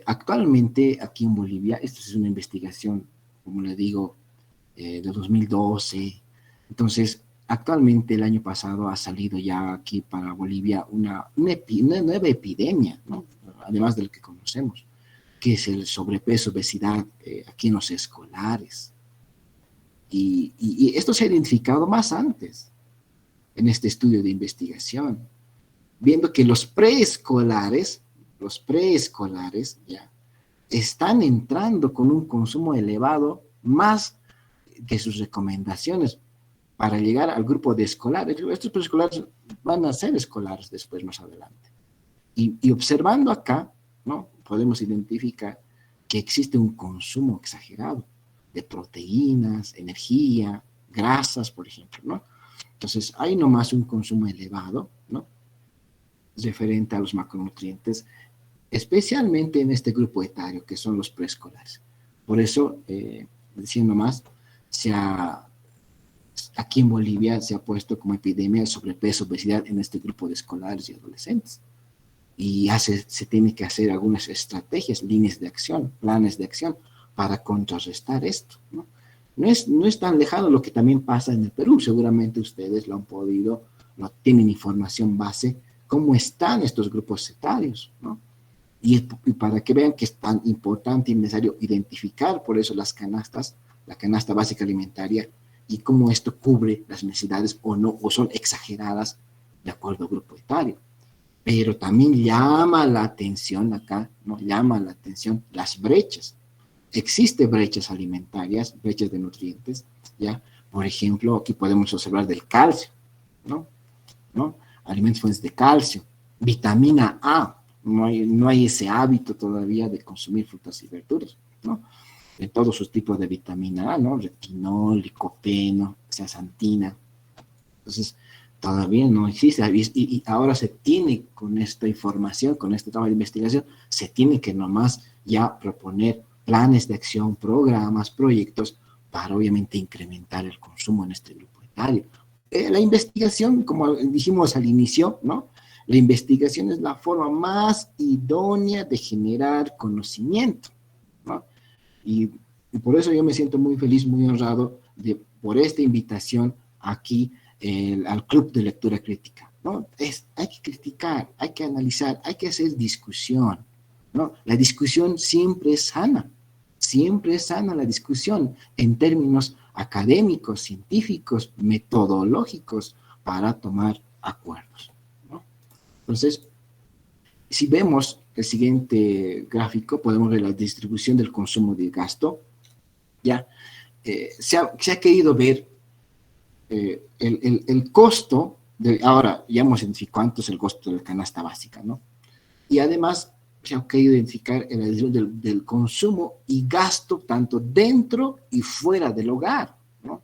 Actualmente aquí en Bolivia, esto es una investigación, como le digo, de 2012. Entonces, actualmente el año pasado ha salido ya aquí para Bolivia una nueva epidemia, ¿no?, además de lo que conocemos, que es el sobrepeso, obesidad aquí en los escolares. Y esto se ha identificado más antes en este estudio de investigación, viendo que los preescolares ya están entrando con un consumo elevado más que sus recomendaciones para llegar al grupo de escolares. Estos preescolares van a ser escolares después, más adelante. Y observando acá, ¿no?, podemos identificar que existe un consumo exagerado de proteínas, energía, grasas, por ejemplo, ¿no? Entonces, hay nomás un consumo elevado, ¿no?, referente a los macronutrientes, especialmente en este grupo etario, que son los preescolares. Por eso, diciendo más, aquí en Bolivia se ha puesto como epidemia de sobrepeso, obesidad en este grupo de escolares y adolescentes. Y se tiene que hacer algunas estrategias, líneas de acción, planes de acción para contrarrestar esto, ¿no? No es tan lejano lo que también pasa en el Perú. Seguramente ustedes lo tienen información base, cómo están estos grupos etarios, ¿no? Y para que vean que es tan importante y necesario identificar, por eso la canasta básica alimentaria, y cómo esto cubre las necesidades o no, o son exageradas de acuerdo al grupo etario. Pero también llama la atención acá, ¿no?, llama la atención las brechas. Existen brechas alimentarias, brechas de nutrientes, ¿ya? Por ejemplo, aquí podemos observar del calcio, ¿no? Alimentos fuentes de calcio, vitamina A. No hay ese hábito todavía de consumir frutas y verduras, ¿no?, de todos sus tipos de vitamina A, ¿no?, retinol, licopeno, zeaxantina. Entonces, todavía no existe, y ahora se tiene, con esta información, con este trabajo de investigación, se tiene que nomás ya proponer planes de acción, programas, proyectos, para obviamente incrementar el consumo en este grupo etario. La investigación, como dijimos al inicio, ¿no?, la investigación es la forma más idónea de generar conocimiento, ¿no? Y por eso yo me siento muy feliz, muy honrado por esta invitación aquí al Club de Lectura Crítica, ¿no? Hay que criticar, hay que analizar, hay que hacer discusión, ¿no? La discusión siempre es sana la discusión en términos académicos, científicos, metodológicos, para tomar acuerdos, ¿no? Entonces, si vemos el siguiente gráfico, podemos ver la distribución del consumo de gasto. Ya se ha querido ver el costo, ahora ya hemos identificado cuánto es el costo de la canasta básica, ¿no? Y además se ha querido identificar la distribución del consumo y gasto tanto dentro y fuera del hogar, ¿no?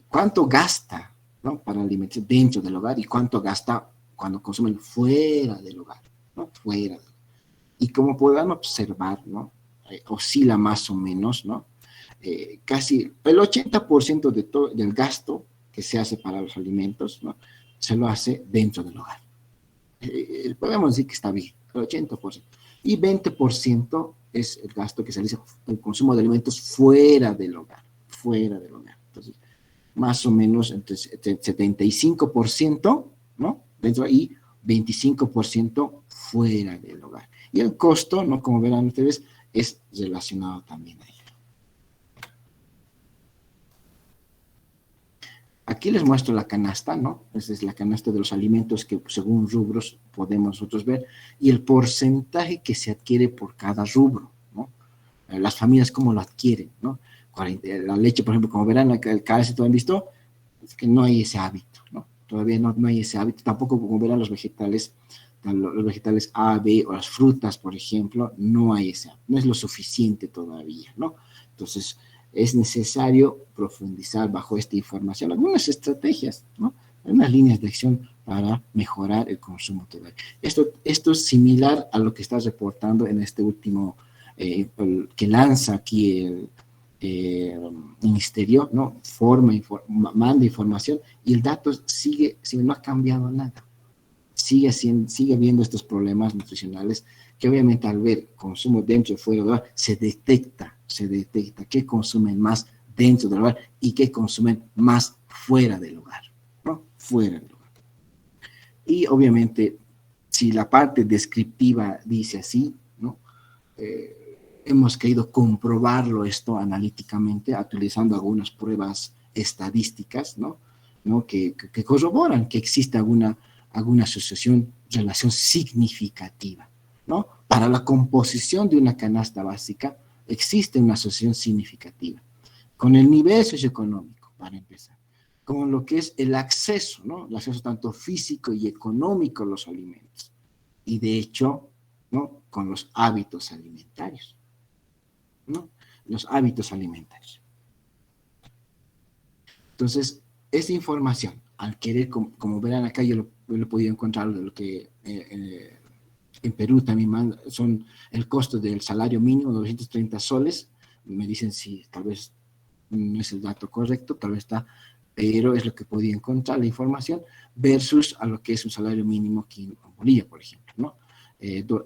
¿Cuánto gasta, ¿no?, para alimentarse dentro del hogar y cuánto gasta cuando consumen fuera del hogar, ¿no? Fuera. Y como podrán observar, ¿no?, oscila más o menos, ¿no? Casi el 80% del gasto que se hace para los alimentos, ¿no?, se lo hace dentro del hogar. Podemos decir que está bien, el 80%. Y 20% es el gasto que se realiza, el consumo de alimentos fuera del hogar, Entonces, más o menos entre 75%, ¿no?, dentro, y 25% fuera del hogar. Y el costo, ¿no?, como verán ustedes, es relacionado también a ello. Aquí les muestro la canasta, ¿no? Esta es la canasta de los alimentos que según rubros podemos nosotros ver, y el porcentaje que se adquiere por cada rubro, ¿no? Las familias cómo lo adquieren, ¿no? La leche, por ejemplo, como verán, el calcio, ¿todo han visto? Es que no hay ese hábito, ¿no? Todavía no hay ese hábito. Tampoco, como verán, los vegetales A, B, o las frutas, por ejemplo, no hay ese hábito. No es lo suficiente todavía, ¿no? Entonces, es necesario profundizar bajo esta información algunas estrategias, ¿no? Algunas líneas de acción para mejorar el consumo total. Esto es similar a lo que está reportando en este último que lanza aquí el ministerio, ¿no? Manda información y el dato sigue no ha cambiado nada. Sigue habiendo estos problemas nutricionales que obviamente al ver consumo dentro y fuera del hogar se detecta qué consumen más dentro del hogar y qué consumen más fuera del hogar, ¿no? Fuera del hogar. Y obviamente, si la parte descriptiva dice así, ¿no? Hemos querido comprobarlo esto analíticamente utilizando algunas pruebas estadísticas, ¿no? Que corroboran que existe alguna relación significativa, ¿no? Para la composición de una canasta básica existe una asociación significativa con el nivel socioeconómico, para empezar, con lo que es el acceso, ¿no? El acceso tanto físico y económico a los alimentos y de hecho, ¿no? Con los hábitos alimentarios, ¿no? Los hábitos alimentarios. Entonces, esa información, al querer, como verán acá, yo lo he podido encontrar de lo que en Perú también son el costo del salario mínimo, 230 soles. Me dicen si tal vez no es el dato correcto, tal vez está, pero es lo que podía encontrar la información, versus a lo que es un salario mínimo aquí en Bolivia, por ejemplo, ¿no? Lo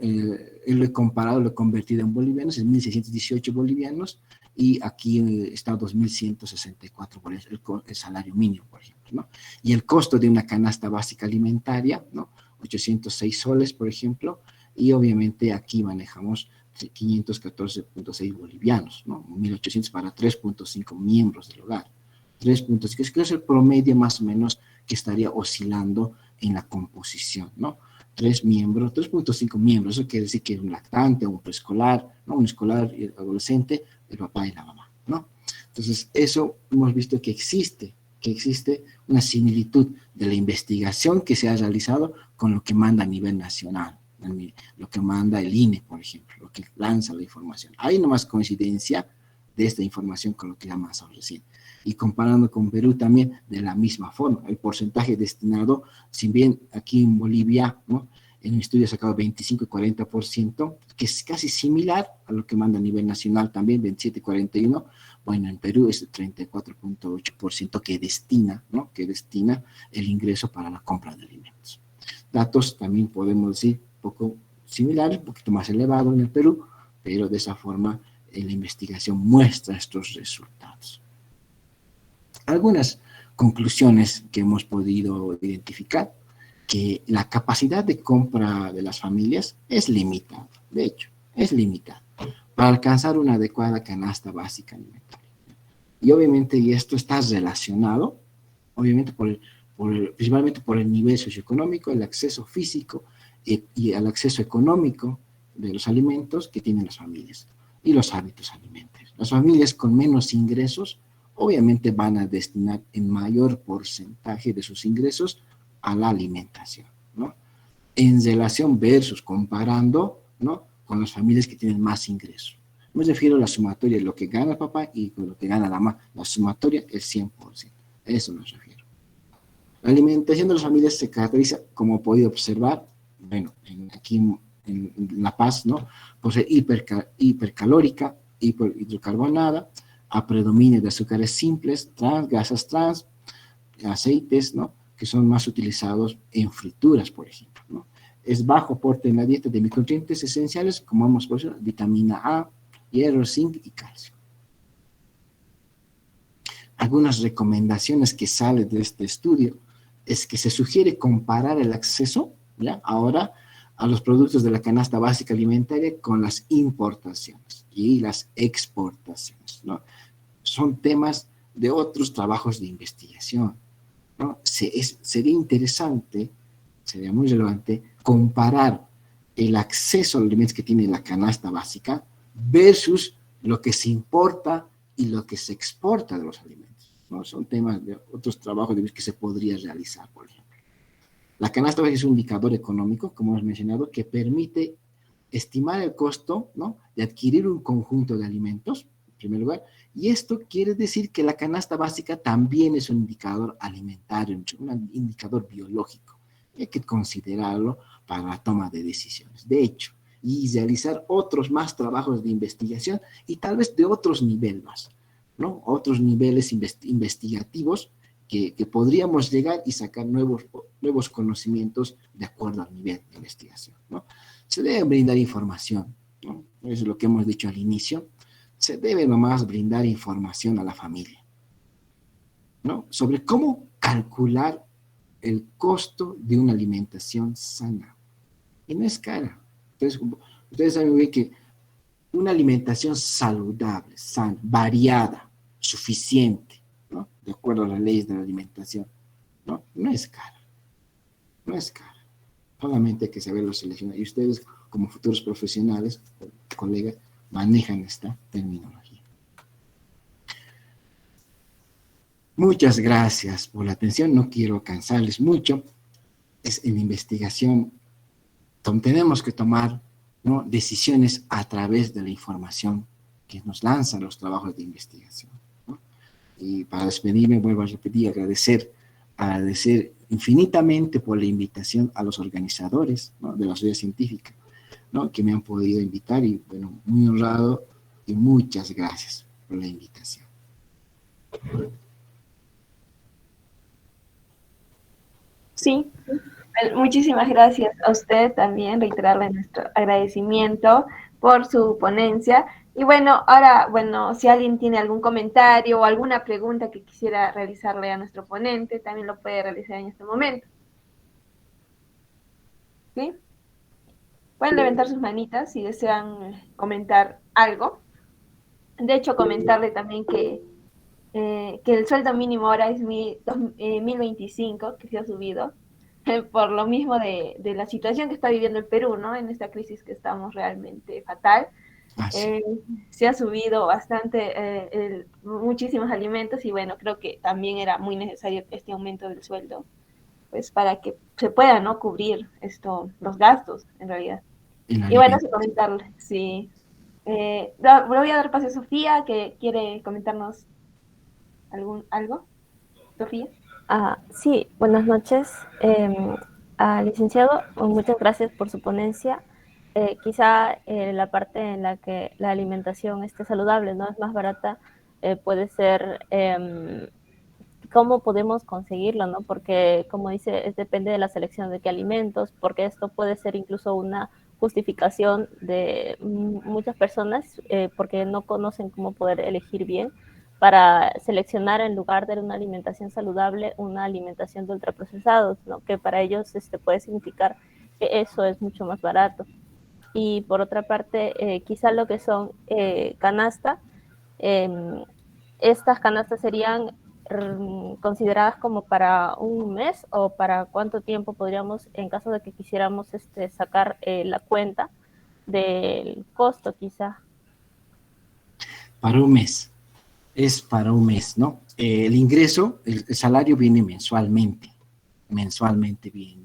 he comparado, lo he convertido en bolivianos, es 1.618 bolivianos, y aquí está 2.164 bolivianos, el salario mínimo, por ejemplo, ¿no? Y el costo de una canasta básica alimentaria, ¿no? 806 soles, por ejemplo, y obviamente aquí manejamos 514.6 bolivianos, ¿no? 1.800 para 3.5 miembros del hogar. 3.5, que es el promedio más o menos que estaría oscilando en la composición, ¿no? 3.5 miembros, eso quiere decir que un lactante, un preescolar, ¿no? Un escolar y el adolescente, el papá y la mamá, ¿no? Entonces, eso hemos visto que existe una similitud de la investigación que se ha realizado con lo que manda a nivel nacional, lo que manda el INE, por ejemplo, lo que lanza la información. Hay nomás coincidencia de esta información con lo que ya más recién. Y comparando con Perú también de la misma forma, el porcentaje destinado, si bien aquí en Bolivia, ¿no? En un estudio sacado 25 y 40%, que es casi similar a lo que manda a nivel nacional también, 27 y 41, bueno, en Perú es el 34.8% que destina, ¿no? Que destina el ingreso para la compra de alimentos. Datos también podemos decir un poco similares, un poquito más elevado en el Perú, pero de esa forma la investigación muestra estos resultados. Algunas conclusiones que hemos podido identificar, que la capacidad de compra de las familias es limitada, de hecho, es limitada para alcanzar una adecuada canasta básica alimentaria. Y obviamente, y esto está relacionado, obviamente, principalmente por el nivel socioeconómico, el acceso físico y el acceso económico de los alimentos que tienen las familias y los hábitos alimentarios. Las familias con menos ingresos obviamente van a destinar en mayor porcentaje de sus ingresos a la alimentación, ¿no? En relación versus comparando, ¿no? Con las familias que tienen más ingresos. Me refiero a la sumatoria de lo que gana el papá y con lo que gana la mamá. La sumatoria es 100%. Eso me refiero. La alimentación de las familias se caracteriza, como he podido observar, bueno, aquí en La Paz, ¿no? Por ser hipercalórica, hidrocarbonada, a predominio de azúcares simples, grasas trans, aceites, ¿no? Que son más utilizados en frituras, por ejemplo, ¿no? Es bajo aporte en la dieta de micronutrientes esenciales, como hemos visto, vitamina A, hierro, zinc y calcio. Algunas recomendaciones que salen de este estudio es que se sugiere comparar el acceso, ¿ya? Ahora, a los productos de la canasta básica alimentaria con las importaciones y las exportaciones, ¿no? Son temas de otros trabajos de investigación, ¿no? Sería interesante, sería muy relevante comparar el acceso a los alimentos que tiene la canasta básica versus lo que se importa y lo que se exporta de los alimentos, ¿no? Son temas de otros trabajos que se podría realizar, por ejemplo. La canasta básica es un indicador económico, como hemos mencionado, que permite estimar el costo, ¿no? De adquirir un conjunto de alimentos, primer lugar. Y esto quiere decir que la canasta básica también es un indicador alimentario, un indicador biológico. Hay que considerarlo para la toma de decisiones. De hecho, y realizar otros más trabajos de investigación y tal vez de otros niveles, ¿no? Otros niveles investigativos que podríamos llegar y sacar nuevos conocimientos de acuerdo al nivel de investigación, ¿no? Se debe brindar información, ¿no? Eso es lo que hemos dicho al inicio. Se debe nomás brindar información a la familia, ¿no? Sobre cómo calcular el costo de una alimentación sana. Y no es cara. Entonces, ustedes saben bien que una alimentación saludable, sana, variada, suficiente, ¿no? De acuerdo a las leyes de la alimentación, ¿no? No es cara. No es cara. Solamente hay que saberlo seleccionar. Y ustedes, como futuros profesionales, colegas, manejan esta terminología. Muchas gracias por la atención. No quiero cansarles mucho. Es en investigación donde tenemos que tomar, ¿no?, decisiones a través de la información que nos lanzan los trabajos de investigación, ¿no? Y para despedirme, vuelvo a repetir, agradecer infinitamente por la invitación a los organizadores, ¿no?, de la sociedad científica, ¿no?, que me han podido invitar y, bueno, muy honrado y muchas gracias por la invitación. Sí, muchísimas gracias a usted también, reiterarle nuestro agradecimiento por su ponencia. Y bueno, ahora, bueno, si alguien tiene algún comentario o alguna pregunta que quisiera realizarle a nuestro ponente, también lo puede realizar en este momento. ¿Sí? Pueden levantar sus manitas si desean comentar algo. De hecho, comentarle también que el sueldo mínimo ahora es 1025, que se ha subido, por lo mismo de la situación que está viviendo el Perú, ¿no? En esta crisis que estamos realmente fatal. Sí. Se ha subido bastante muchísimos alimentos y bueno, creo que también era muy necesario este aumento del sueldo, pues para que se pueda, ¿no?, cubrir los gastos en realidad. Y bueno, eso comentarle, sí. Voy a dar paso a Sofía, que quiere comentarnos algo. Sofía. Sí, buenas noches. Licenciado, muchas gracias por su ponencia. Quizá la parte en la que la alimentación esté saludable, ¿no?, es más barata, puede ser cómo podemos conseguirlo, ¿no? Porque, como dice, depende de la selección de qué alimentos, porque esto puede ser incluso una justificación de muchas personas porque no conocen cómo poder elegir bien para seleccionar, en lugar de una alimentación saludable, una alimentación de ultraprocesados, ¿no?, que para ellos puede significar que eso es mucho más barato. Y por otra parte, quizá lo que son canasta, estas canastas serían consideradas como para un mes, o para cuánto tiempo podríamos, en caso de que quisiéramos sacar la cuenta del costo, quizá. Para un mes. Es para un mes, ¿no? El ingreso, el salario viene mensualmente viene,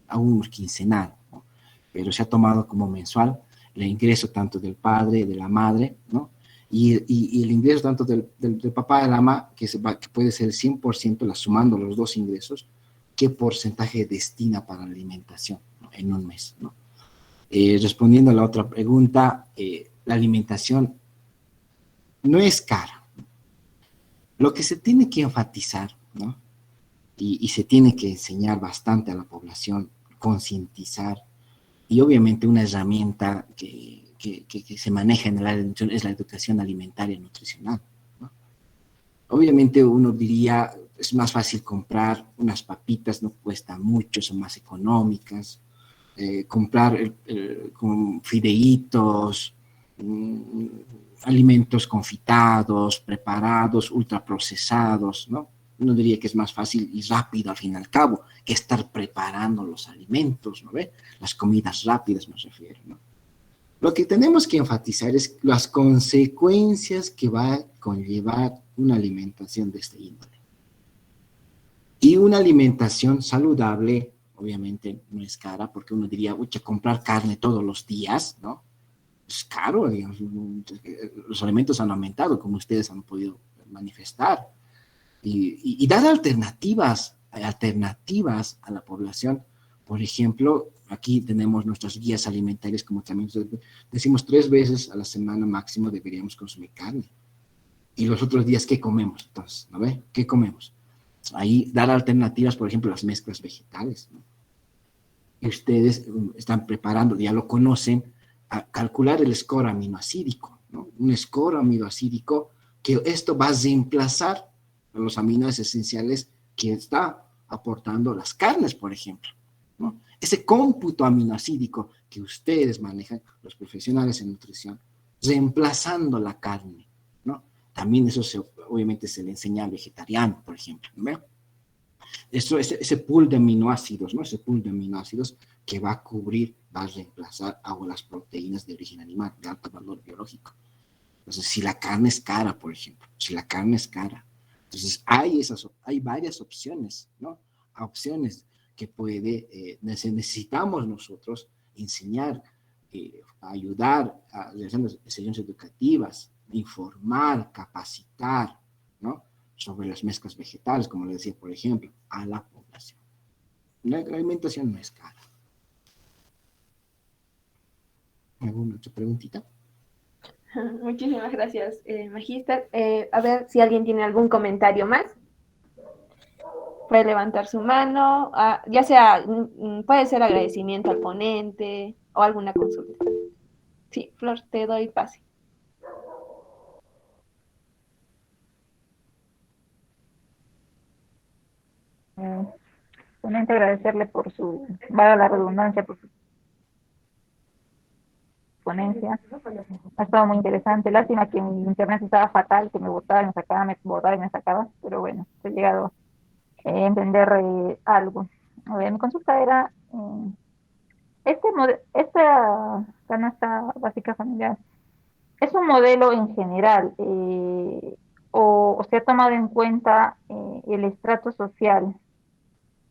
aún quincenal, ¿no? Pero se ha tomado como mensual el ingreso tanto del padre, de la madre, ¿no? Y el ingreso tanto del papá y de la mamá, que puede ser el 100%, sumando los dos ingresos, qué porcentaje destina para la alimentación, ¿no?, en un mes, ¿no? Respondiendo a la otra pregunta, la alimentación no es cara. Lo que se tiene que enfatizar, ¿no?, y se tiene que enseñar bastante a la población, concientizar, y obviamente una herramienta que se maneja en el área de nutrición es la educación alimentaria y nutricional, ¿no? Obviamente uno diría, es más fácil comprar unas papitas, no cuesta mucho, son más económicas, comprar con fideitos, alimentos confitados, preparados, ultraprocesados, ¿no? Uno diría que es más fácil y rápido al fin y al cabo que estar preparando los alimentos, ¿no ve? Las comidas rápidas me refiero, ¿no? Lo que tenemos que enfatizar es las consecuencias que va a conllevar una alimentación de este índole. Y una alimentación saludable, obviamente, no es cara, porque uno diría, comprar carne todos los días, ¿no? es caro, digamos, los alimentos han aumentado, como ustedes han podido manifestar, y dar alternativas a la población. Por ejemplo, aquí tenemos nuestras guías alimentarias, como también decimos 3 veces a la semana máximo deberíamos consumir carne. Y los otros días, ¿qué comemos? Entonces, ¿no ve? ¿Qué comemos? Ahí dar alternativas, por ejemplo, las mezclas vegetales, ¿no? Y ustedes están preparando, ya lo conocen, a calcular el score aminoácidico, ¿no? Un score aminoácidico que esto va a reemplazar los aminoácidos esenciales que está aportando las carnes, por ejemplo, ¿no? Ese cómputo aminoácidico que ustedes manejan, los profesionales en nutrición, reemplazando la carne, ¿no? También eso obviamente se le enseña al vegetariano, por ejemplo, ¿no? Ese pool de aminoácidos, ¿no? Ese pool de aminoácidos que va a cubrir, va a reemplazar a las proteínas de origen animal, de alto valor biológico. Entonces, si la carne es cara, por ejemplo, si la carne es cara, entonces hay varias opciones, ¿no? Opciones que necesitamos nosotros enseñar, ayudar a realizar enseñanzas educativas, informar, capacitar, ¿no? Sobre las mezclas vegetales, como le decía, por ejemplo, a la población. La alimentación no es cara. ¿Alguna otra preguntita? Muchísimas gracias, Magíster. A ver si alguien tiene algún comentario más. Puede levantar su mano, ya sea, puede ser agradecimiento al ponente o alguna consulta. Sí, Flor, te doy pase. Solamente agradecerle por su, valga la redundancia, por su ponencia. Ha estado muy interesante. Lástima que mi internet estaba fatal, que me botaba y me sacaba, me botaba y me sacaba, pero bueno, he llegado a entender algo. A ver, mi consulta era, esta canasta básica familiar, ¿es un modelo en general o se ha tomado en cuenta el estrato social?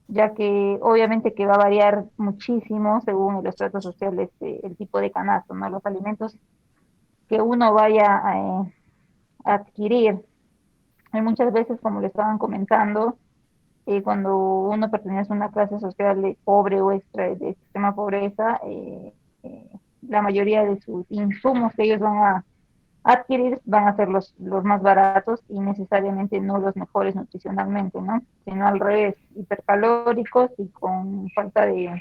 Ya que obviamente que va a variar muchísimo según el estrato social, el tipo de canasto, ¿no? Los alimentos que uno vaya a adquirir. Y muchas veces, como le estaban comentando, cuando uno pertenece a una clase social pobre o extra de extrema pobreza, la mayoría de sus insumos que ellos van a adquirir van a ser los más baratos y necesariamente no los mejores nutricionalmente, ¿no? Sino al revés, hipercalóricos y con falta de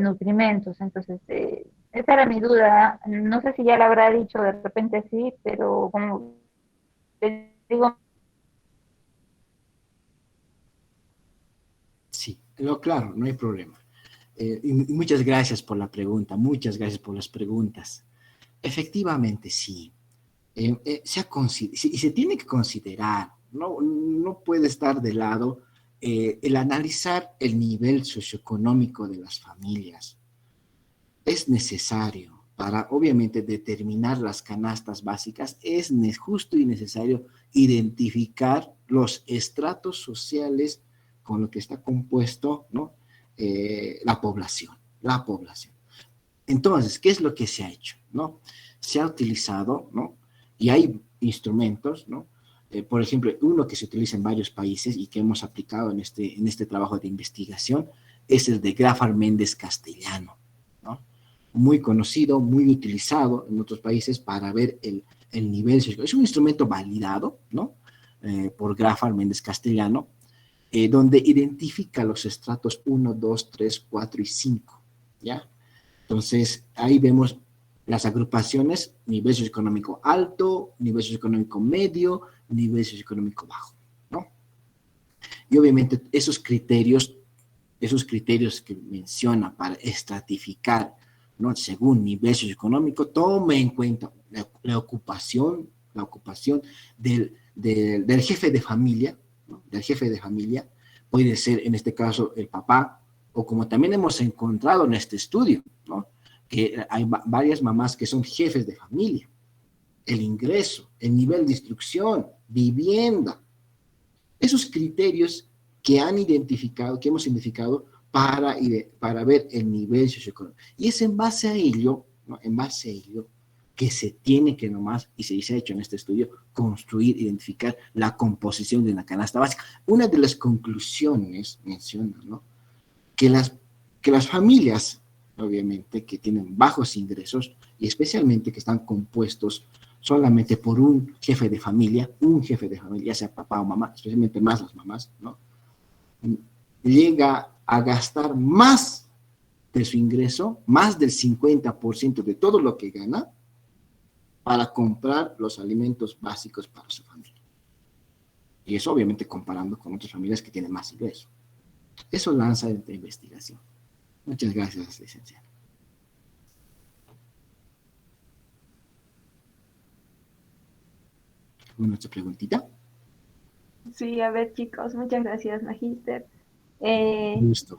nutrimentos. Entonces, esa era mi duda. No sé si ya la habrá dicho, de repente sí, pero como te digo... Sí, claro, no hay problema. Y muchas gracias por la pregunta, muchas gracias por las preguntas. Efectivamente, sí. Se tiene que considerar, no puede estar de lado el analizar el nivel socioeconómico de las familias. Es necesario para, obviamente, determinar las canastas básicas, es justo y necesario identificar los estratos sociales con lo que está compuesto, ¿no? La población. Entonces, ¿qué es lo que se ha hecho, no? Se ha utilizado, ¿no? Y hay instrumentos, ¿no? Por ejemplo, uno que se utiliza en varios países y que hemos aplicado en este trabajo de investigación es el de Grafar Méndez Castellano, ¿no? Muy conocido, muy utilizado en otros países para ver el nivel. Es un instrumento validado, ¿no? Por Grafar Méndez Castellano, donde identifica los estratos 1, 2, 3, 4 y 5, ¿ya? Entonces, ahí vemos las agrupaciones, nivel socioeconómico alto, nivel socioeconómico medio, nivel socioeconómico bajo, ¿no? Y obviamente esos criterios que menciona para estratificar, ¿no? Según nivel socioeconómico, toma en cuenta la ocupación del jefe de familia, ¿no? Del jefe de familia, puede ser en este caso el papá, o como también hemos encontrado en este estudio, ¿no? Que hay varias mamás que son jefes de familia, el ingreso, el nivel de instrucción, vivienda, esos criterios que hemos identificado para ver el nivel socioeconómico. Y es en base a ello, ¿no? En base a ello, que se tiene que nomás, y se ha hecho en este estudio, construir, identificar la composición de una canasta básica. Una de las conclusiones menciona, ¿no?, que las familias, obviamente, que tienen bajos ingresos, y especialmente que están compuestos solamente por un jefe de familia, ya sea papá o mamá, especialmente más las mamás, ¿no?, llega a gastar más de su ingreso, más del 50% de todo lo que gana, para comprar los alimentos básicos para su familia. Y eso obviamente comparando con otras familias que tienen más ingresos. Eso lanza esta investigación. Muchas gracias, licenciada. ¿Alguna otra preguntita? Sí, a ver, chicos, muchas gracias, Magíster. Gusto.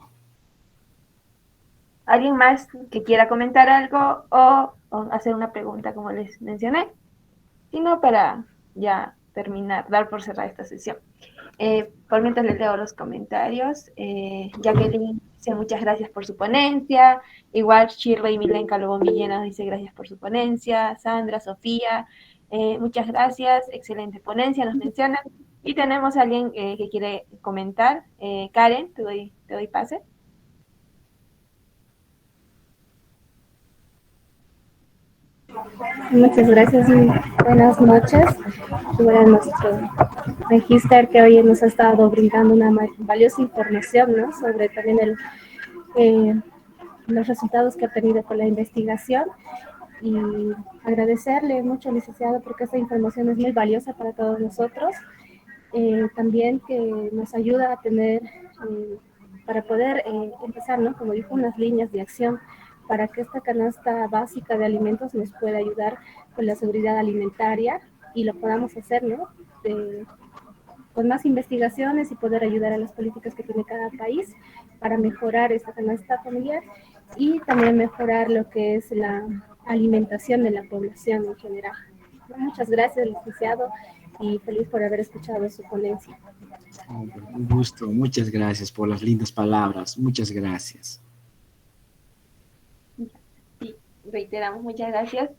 ¿Alguien más que quiera comentar algo o hacer una pregunta, como les mencioné? Si no, para ya terminar, dar por cerrada esta sesión. Por mientras les leo los comentarios, Jacqueline dice muchas gracias por su ponencia, igual Shirley Milenka Lobón Villena dice gracias por su ponencia, Sandra, Sofía, muchas gracias, excelente ponencia, nos mencionan, y tenemos a alguien que quiere comentar, Karen, te doy pase. Muchas gracias y buenas noches. Bueno, nuestro magíster que hoy nos ha estado brindando una valiosa información, ¿no?, sobre también los resultados que ha tenido con la investigación, y agradecerle mucho, licenciado, porque esta información es muy valiosa para todos nosotros. También que nos ayuda a tener, para poder empezar, ¿no?, como dijo, unas líneas de acción para que esta canasta básica de alimentos nos pueda ayudar con la seguridad alimentaria y lo podamos hacer, ¿no?, con más investigaciones y poder ayudar a las políticas que tiene cada país para mejorar esta canasta familiar y también mejorar lo que es la alimentación de la población en general. Muchas gracias, licenciado, y feliz por haber escuchado su ponencia. Un gusto, muchas gracias por las lindas palabras, muchas gracias. Sí, reiteramos, muchas gracias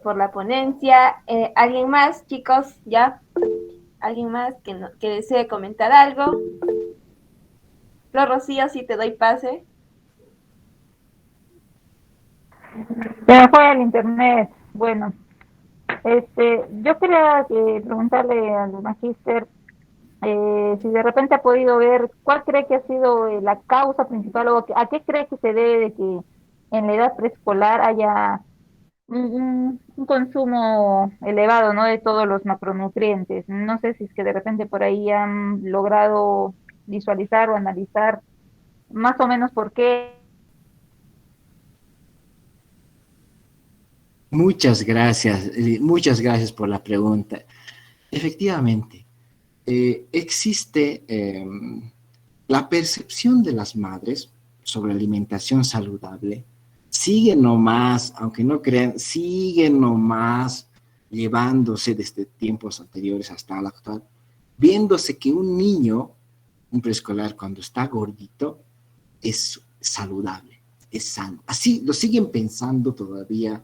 por la ponencia. ¿Alguien más, chicos? ¿Ya? ¿Alguien más que desee comentar algo? Flor Rocío, si te doy pase. Se me fue el internet. Bueno, yo quería preguntarle al magíster si de repente ha podido ver cuál cree que ha sido la causa principal o a qué cree que se debe de que en la edad preescolar haya un consumo elevado, ¿no?, de todos los macronutrientes. No sé si es que de repente por ahí han logrado visualizar o analizar más o menos por qué. Muchas gracias por la pregunta. Efectivamente, existe la percepción de las madres sobre alimentación saludable, sigue nomás, aunque no crean, sigue nomás llevándose desde tiempos anteriores hasta el actual, viéndose que un niño, un preescolar, cuando está gordito, es saludable, es sano. Así lo siguen pensando todavía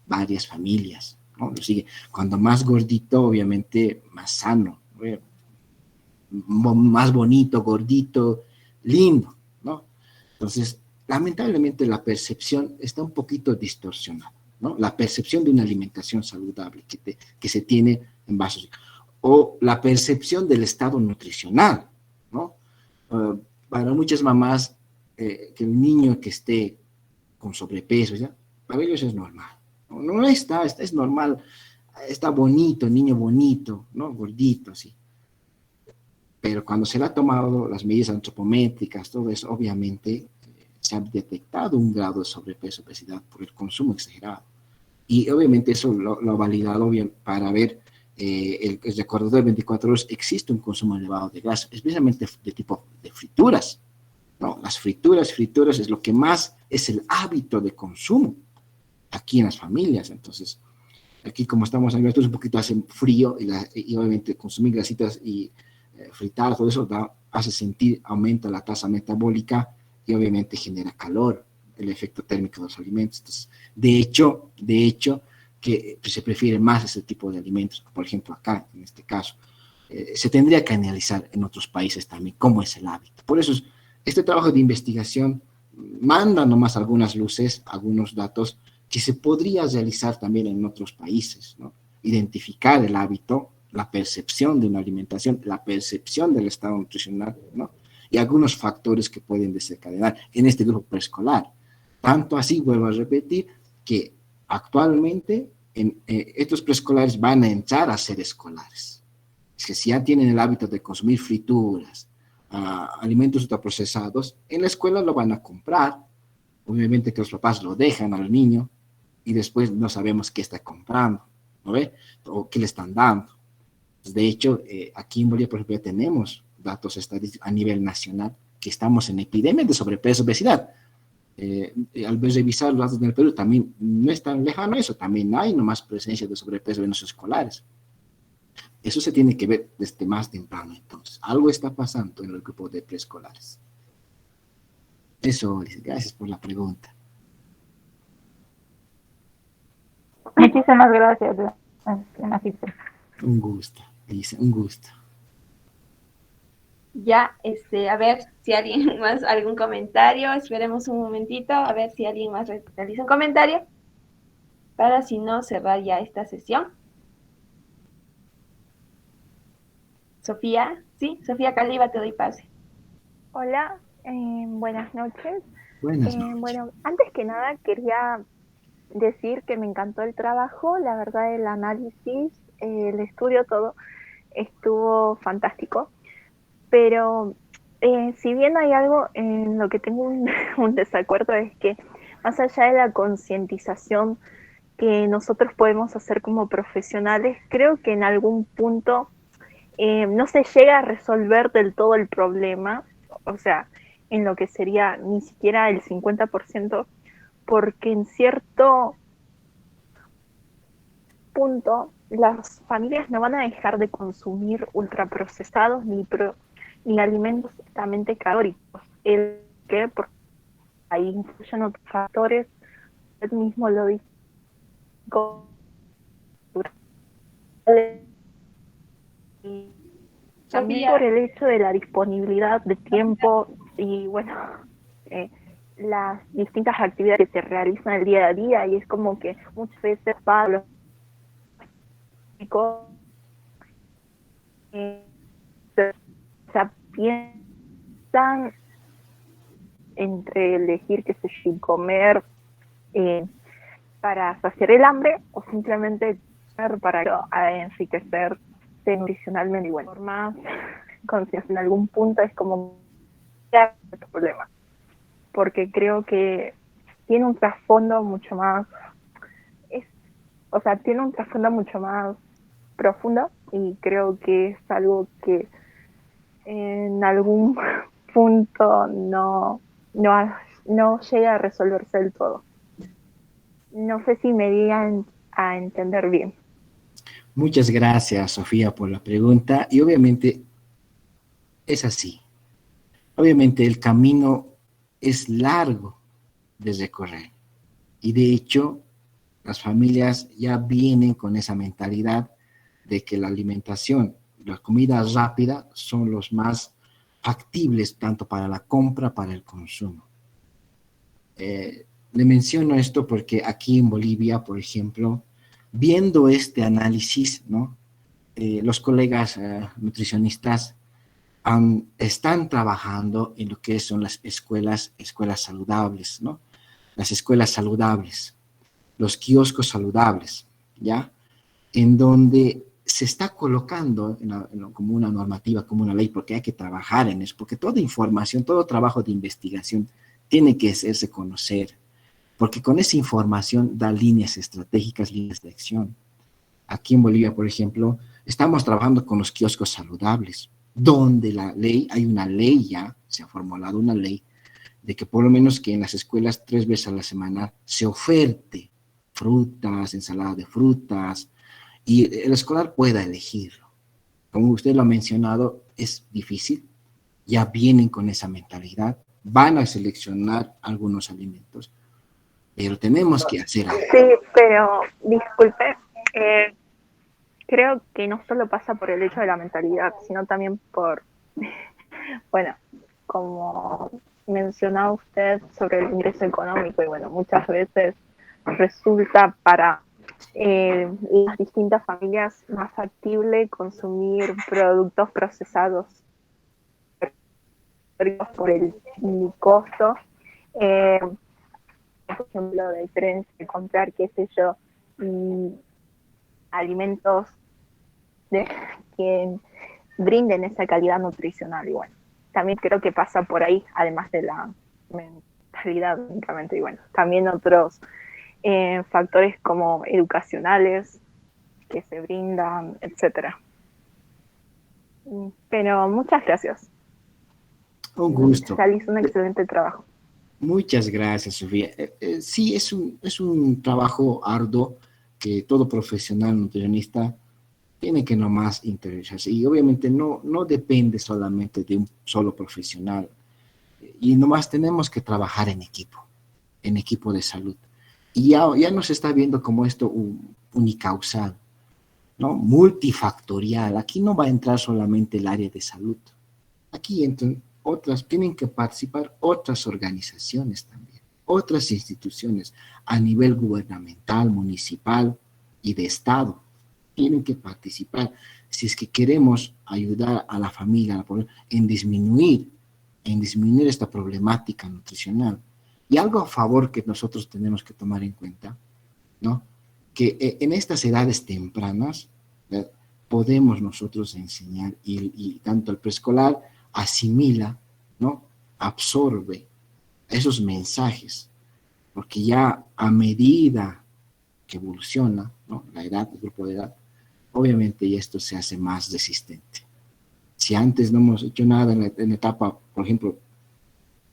varias familias, ¿no? Lo sigue. Cuando más gordito, obviamente, más sano, ¿no?, más bonito, gordito, lindo, ¿no? Entonces, lamentablemente la percepción está un poquito distorsionada, ¿no? La percepción de una alimentación saludable que se tiene en vasos, o la percepción del estado nutricional, ¿no? Para muchas mamás, que el niño que esté con sobrepeso, ¿ya?, para ellos es normal. No es normal, está bonito, niño bonito, ¿no?, gordito, sí. Pero cuando se le ha tomado las medidas antropométricas, todo eso, obviamente, se ha detectado un grado de sobrepeso, obesidad, por el consumo exagerado. Y obviamente eso lo ha validado bien para ver el recordatorio de 24 horas, existe un consumo elevado de grasa, especialmente de tipo de frituras, ¿no? Las frituras es lo que más es el hábito de consumo aquí en las familias. Entonces, aquí como estamos en esto, un poquito hace frío y obviamente consumir grasitas y fritar, todo eso hace sentir, aumenta la tasa metabólica y obviamente genera calor, el efecto térmico de los alimentos. Entonces, de hecho, que se prefiere más ese tipo de alimentos, por ejemplo acá, en este caso. Se tendría que analizar en otros países también cómo es el hábito. Por eso, este trabajo de investigación manda nomás algunas luces, algunos datos que se podría realizar también en otros países, ¿no? Identificar el hábito, la percepción de una alimentación, la percepción del estado nutricional, ¿no? Y algunos factores que pueden desencadenar en este grupo preescolar. Tanto así, vuelvo a repetir, que actualmente estos preescolares van a entrar a ser escolares. Es que si ya tienen el hábito de consumir frituras, alimentos ultraprocesados, en la escuela lo van a comprar. Obviamente que los papás lo dejan al niño y después no sabemos qué está comprando, ¿no ve? O qué le están dando. De hecho, aquí en Bolivia, por ejemplo, ya tenemos datos estadísticos a nivel nacional que estamos en epidemia de sobrepeso, obesidad. Al revisar los datos del Perú, también no es tan lejano eso, también hay nomás presencia de sobrepeso en los escolares. Eso se tiene que ver desde más temprano, entonces. Algo está pasando en el grupo de preescolares. Eso, gracias por la pregunta. Muchísimas gracias, magíster. Un gusto, dice, un gusto. Ya, a ver si alguien más, algún comentario, esperemos un momentito, a ver si alguien más realiza un comentario, para si no cerrar ya esta sesión. Sofía, sí, Sofía Caliba, te doy pase. Hola, buenas noches. Buenas noches. Bueno, antes que nada quería decir que me encantó el trabajo, la verdad el análisis, el estudio, todo estuvo fantástico, pero si bien hay algo en lo que tengo un desacuerdo, es que más allá de la concientización que nosotros podemos hacer como profesionales, creo que en algún punto no se llega a resolver del todo el problema, o sea, en lo que sería ni siquiera el 50%, porque en cierto punto las familias no van a dejar de consumir ultraprocesados ni alimentos altamente calóricos, el que por ahí influyen otros factores, usted mismo lo dice, y también por el hecho de la disponibilidad de tiempo y bueno, las distintas actividades que se realizan el día a día, y es como que muchas veces para los chicos se piensan entre elegir qué sé yo, comer para saciar el hambre o simplemente comer para enriquecerse nutricionalmente. Y bueno, por más conciencia en algún punto es como el problema, porque creo que tiene un trasfondo mucho más tiene un trasfondo mucho más profundo, y creo que es algo que en algún punto no llega a resolverse del todo. No sé si me digan a entender bien. Muchas gracias, Sofía, por la pregunta. Y obviamente es así. Obviamente el camino es largo de recorrer. Y de hecho, las familias ya vienen con esa mentalidad de que la alimentación, las comidas rápidas son los más factibles tanto para la compra, para el consumo. Le menciono esto porque aquí en Bolivia, por ejemplo, viendo este análisis, ¿no? Los colegas nutricionistas están trabajando en lo que son las escuelas saludables, ¿no? Las escuelas saludables, los kioscos saludables, ¿ya? En donde se está colocando como una normativa, como una ley, porque hay que trabajar en eso, porque toda información, todo trabajo de investigación tiene que hacerse conocer, porque con esa información da líneas estratégicas, líneas de acción. Aquí en Bolivia, por ejemplo, estamos trabajando con los kioscos saludables, donde la ley, hay una ley ya, se ha formulado una ley, de que por lo menos que en las escuelas 3 veces a la semana se oferte frutas, ensalada de frutas, y el escolar pueda elegirlo. Como usted lo ha mencionado, es difícil, ya vienen con esa mentalidad, van a seleccionar algunos alimentos, pero tenemos que hacer algo. Sí, pero disculpe, creo que no solo pasa por el hecho de la mentalidad, sino también por, bueno, como mencionaba usted sobre el ingreso económico, y bueno, muchas veces resulta para las distintas familias más factible consumir productos procesados por el costo. Por ejemplo, la diferencia de comprar, qué sé yo, alimentos que brinden esa calidad nutricional. Y bueno, también creo que pasa por ahí, además de la mentalidad únicamente. Y bueno, también otros factores como educacionales que se brindan, etcétera. Pero muchas gracias. Un gusto. Realiza un excelente trabajo. Muchas gracias, Sofía. Sí, es un trabajo arduo que todo profesional nutricionista tiene que nomás interesarse. Y obviamente no depende solamente de un solo profesional. Y nomás tenemos que trabajar en equipo de salud. Y ya nos está viendo como esto unicausal, ¿no? Multifactorial. Aquí no va a entrar solamente el área de salud. Aquí entran otras, tienen que participar otras organizaciones también, otras instituciones a nivel gubernamental, municipal y de Estado. Tienen que participar si es que queremos ayudar a la familia, a la población, en disminuir esta problemática nutricional. Y algo a favor que nosotros tenemos que tomar en cuenta, ¿no? Que en estas edades tempranas, ¿verdad?, podemos nosotros enseñar y tanto el preescolar asimila, ¿no?, absorbe esos mensajes, porque ya a medida que evoluciona, ¿no?, la edad, el grupo de edad, obviamente y esto se hace más resistente. Si antes no hemos hecho nada en la etapa, por ejemplo,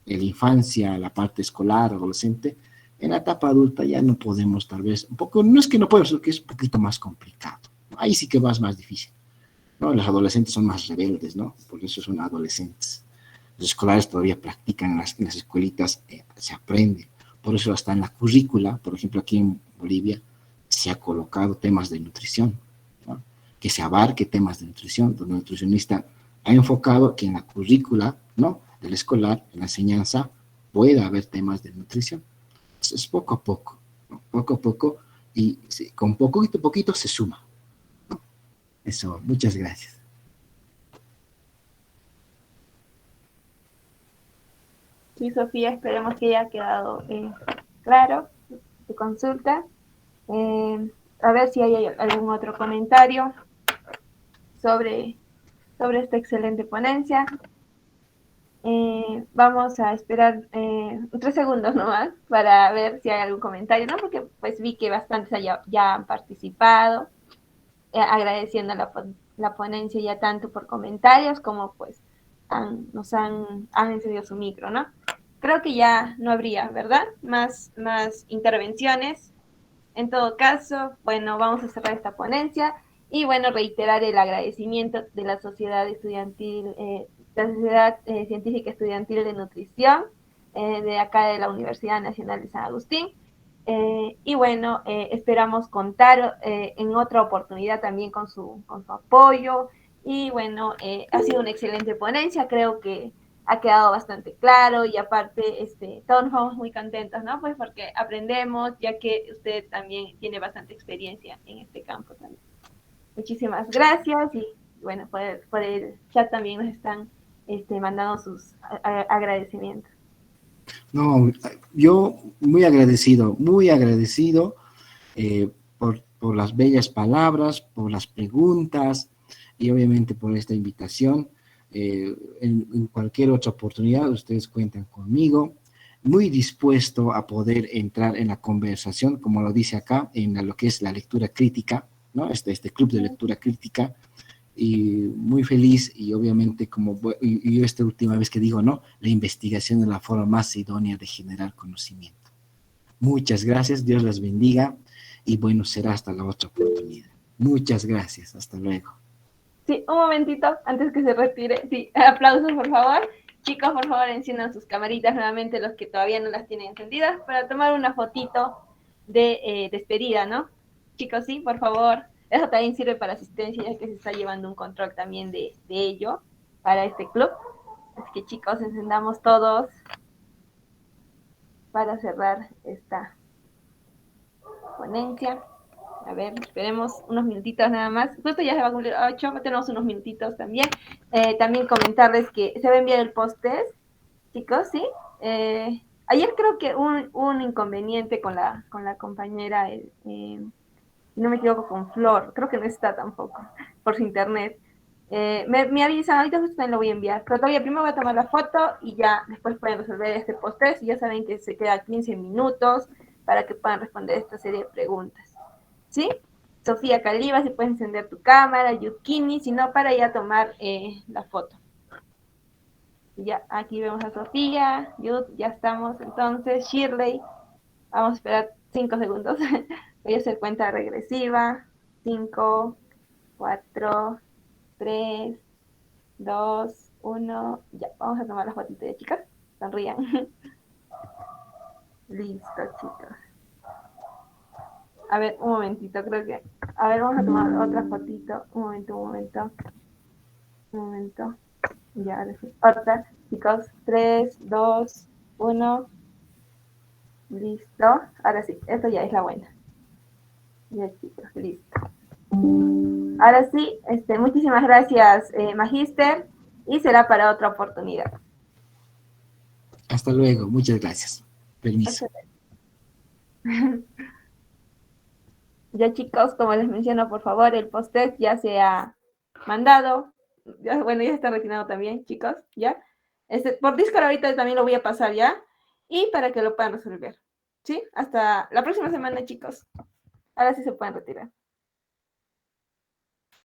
de la infancia, la parte escolar, adolescente, en la etapa adulta ya no podemos tal vez, un poco, no es que no podemos, es que es un poquito más complicado. Ahí sí que va más difícil, ¿no? Los adolescentes son más rebeldes, ¿no? Por eso son adolescentes. Los escolares todavía practican en las escuelitas, se aprende. Por eso hasta en la currícula, por ejemplo, aquí en Bolivia, se ha colocado temas de nutrición, ¿no?, que se abarque temas de nutrición, donde el nutricionista ha enfocado que en la currícula, ¿no?, del escolar, en la enseñanza, pueda haber temas de nutrición. Entonces, poco a poco, ¿no?, poco a poco, y con poquito a poquito se suma, ¿no? Eso, muchas gracias. Sí, Sofía, esperemos que haya quedado claro tu consulta. A ver si hay algún otro comentario sobre esta excelente ponencia. Vamos a esperar 3 segundos nomás para ver si hay algún comentario, ¿no? Porque pues vi que bastantes ya han participado, agradeciendo la ponencia ya tanto por comentarios como pues nos han encendido su micro, ¿no? Creo que ya no habría, ¿verdad?, más intervenciones. En todo caso, bueno, vamos a cerrar esta ponencia y bueno, reiterar el agradecimiento de la Sociedad Estudiantil, la Sociedad Científica Estudiantil de Nutrición, de acá de la Universidad Nacional de San Agustín. Y bueno, esperamos contar en otra oportunidad también con su apoyo. Y bueno, ha sido una excelente ponencia, creo que ha quedado bastante claro y aparte todos nos vamos muy contentos, ¿no? Pues porque aprendemos, ya que usted también tiene bastante experiencia en este campo también. Muchísimas gracias y bueno, por el chat también nos están mandando sus agradecimientos. No, yo muy agradecido por las bellas palabras, por las preguntas y obviamente por esta invitación. En cualquier otra oportunidad ustedes cuentan conmigo, muy dispuesto a poder entrar en la conversación, como lo dice acá, en lo que es la lectura crítica, ¿no? Este club de lectura crítica, y muy feliz, y obviamente como yo esta última vez que digo, ¿no?, la investigación es la forma más idónea de generar conocimiento. Muchas gracias, Dios las bendiga, y bueno, será hasta la otra oportunidad. Muchas gracias, hasta luego. Sí, un momentito, antes que se retire, sí, aplausos por favor. Chicos, por favor, enciendan sus camaritas nuevamente, los que todavía no las tienen encendidas, para tomar una fotito de despedida, ¿no? Chicos, sí, por favor. Eso también sirve para asistencia, ya que se está llevando un control también de ello para este club. Así que, chicos, encendamos todos para cerrar esta ponencia. A ver, esperemos unos minutitos nada más. Justo ya se va a cumplir 8, tenemos unos minutitos también. También comentarles que se va a enviar el post-test, chicos, ¿sí? Ayer creo que un inconveniente con la compañera, si no me equivoco, con Flor, creo que no está tampoco, por su internet. Me avisan, ahorita justo también lo voy a enviar, pero todavía primero voy a tomar la foto y ya después pueden resolver este post-test y ya saben que se queda 15 minutos para que puedan responder esta serie de preguntas. ¿Sí? Sofía Caliba, si puedes encender tu cámara, Yukini, si no, para ya tomar la foto. Ya, aquí vemos a Sofía, Yud, ya estamos. Entonces, Shirley, vamos a esperar 5 segundos. Voy a hacer cuenta regresiva. 5, 4, 3, 2, 1. Ya, vamos a tomar la fotito de chicas. Sonrían. Listo, chicos. A ver, un momentito, creo que... A ver, vamos a tomar otra fotito. Un momento. Ya, otra. Chicos, 3, 2, 1. Listo. Ahora sí, esto ya es la buena. Ya, chicos, listo. Ahora sí, muchísimas gracias, Magíster, y será para otra oportunidad. Hasta luego, muchas gracias. Permiso. Ya, chicos, como les menciono, por favor, el post-test ya se ha mandado. Ya, bueno, ya está retirado también, chicos, ¿ya? Por Discord ahorita también lo voy a pasar, ¿ya? Y para que lo puedan resolver, ¿sí? Hasta la próxima semana, chicos. Ahora sí se pueden retirar.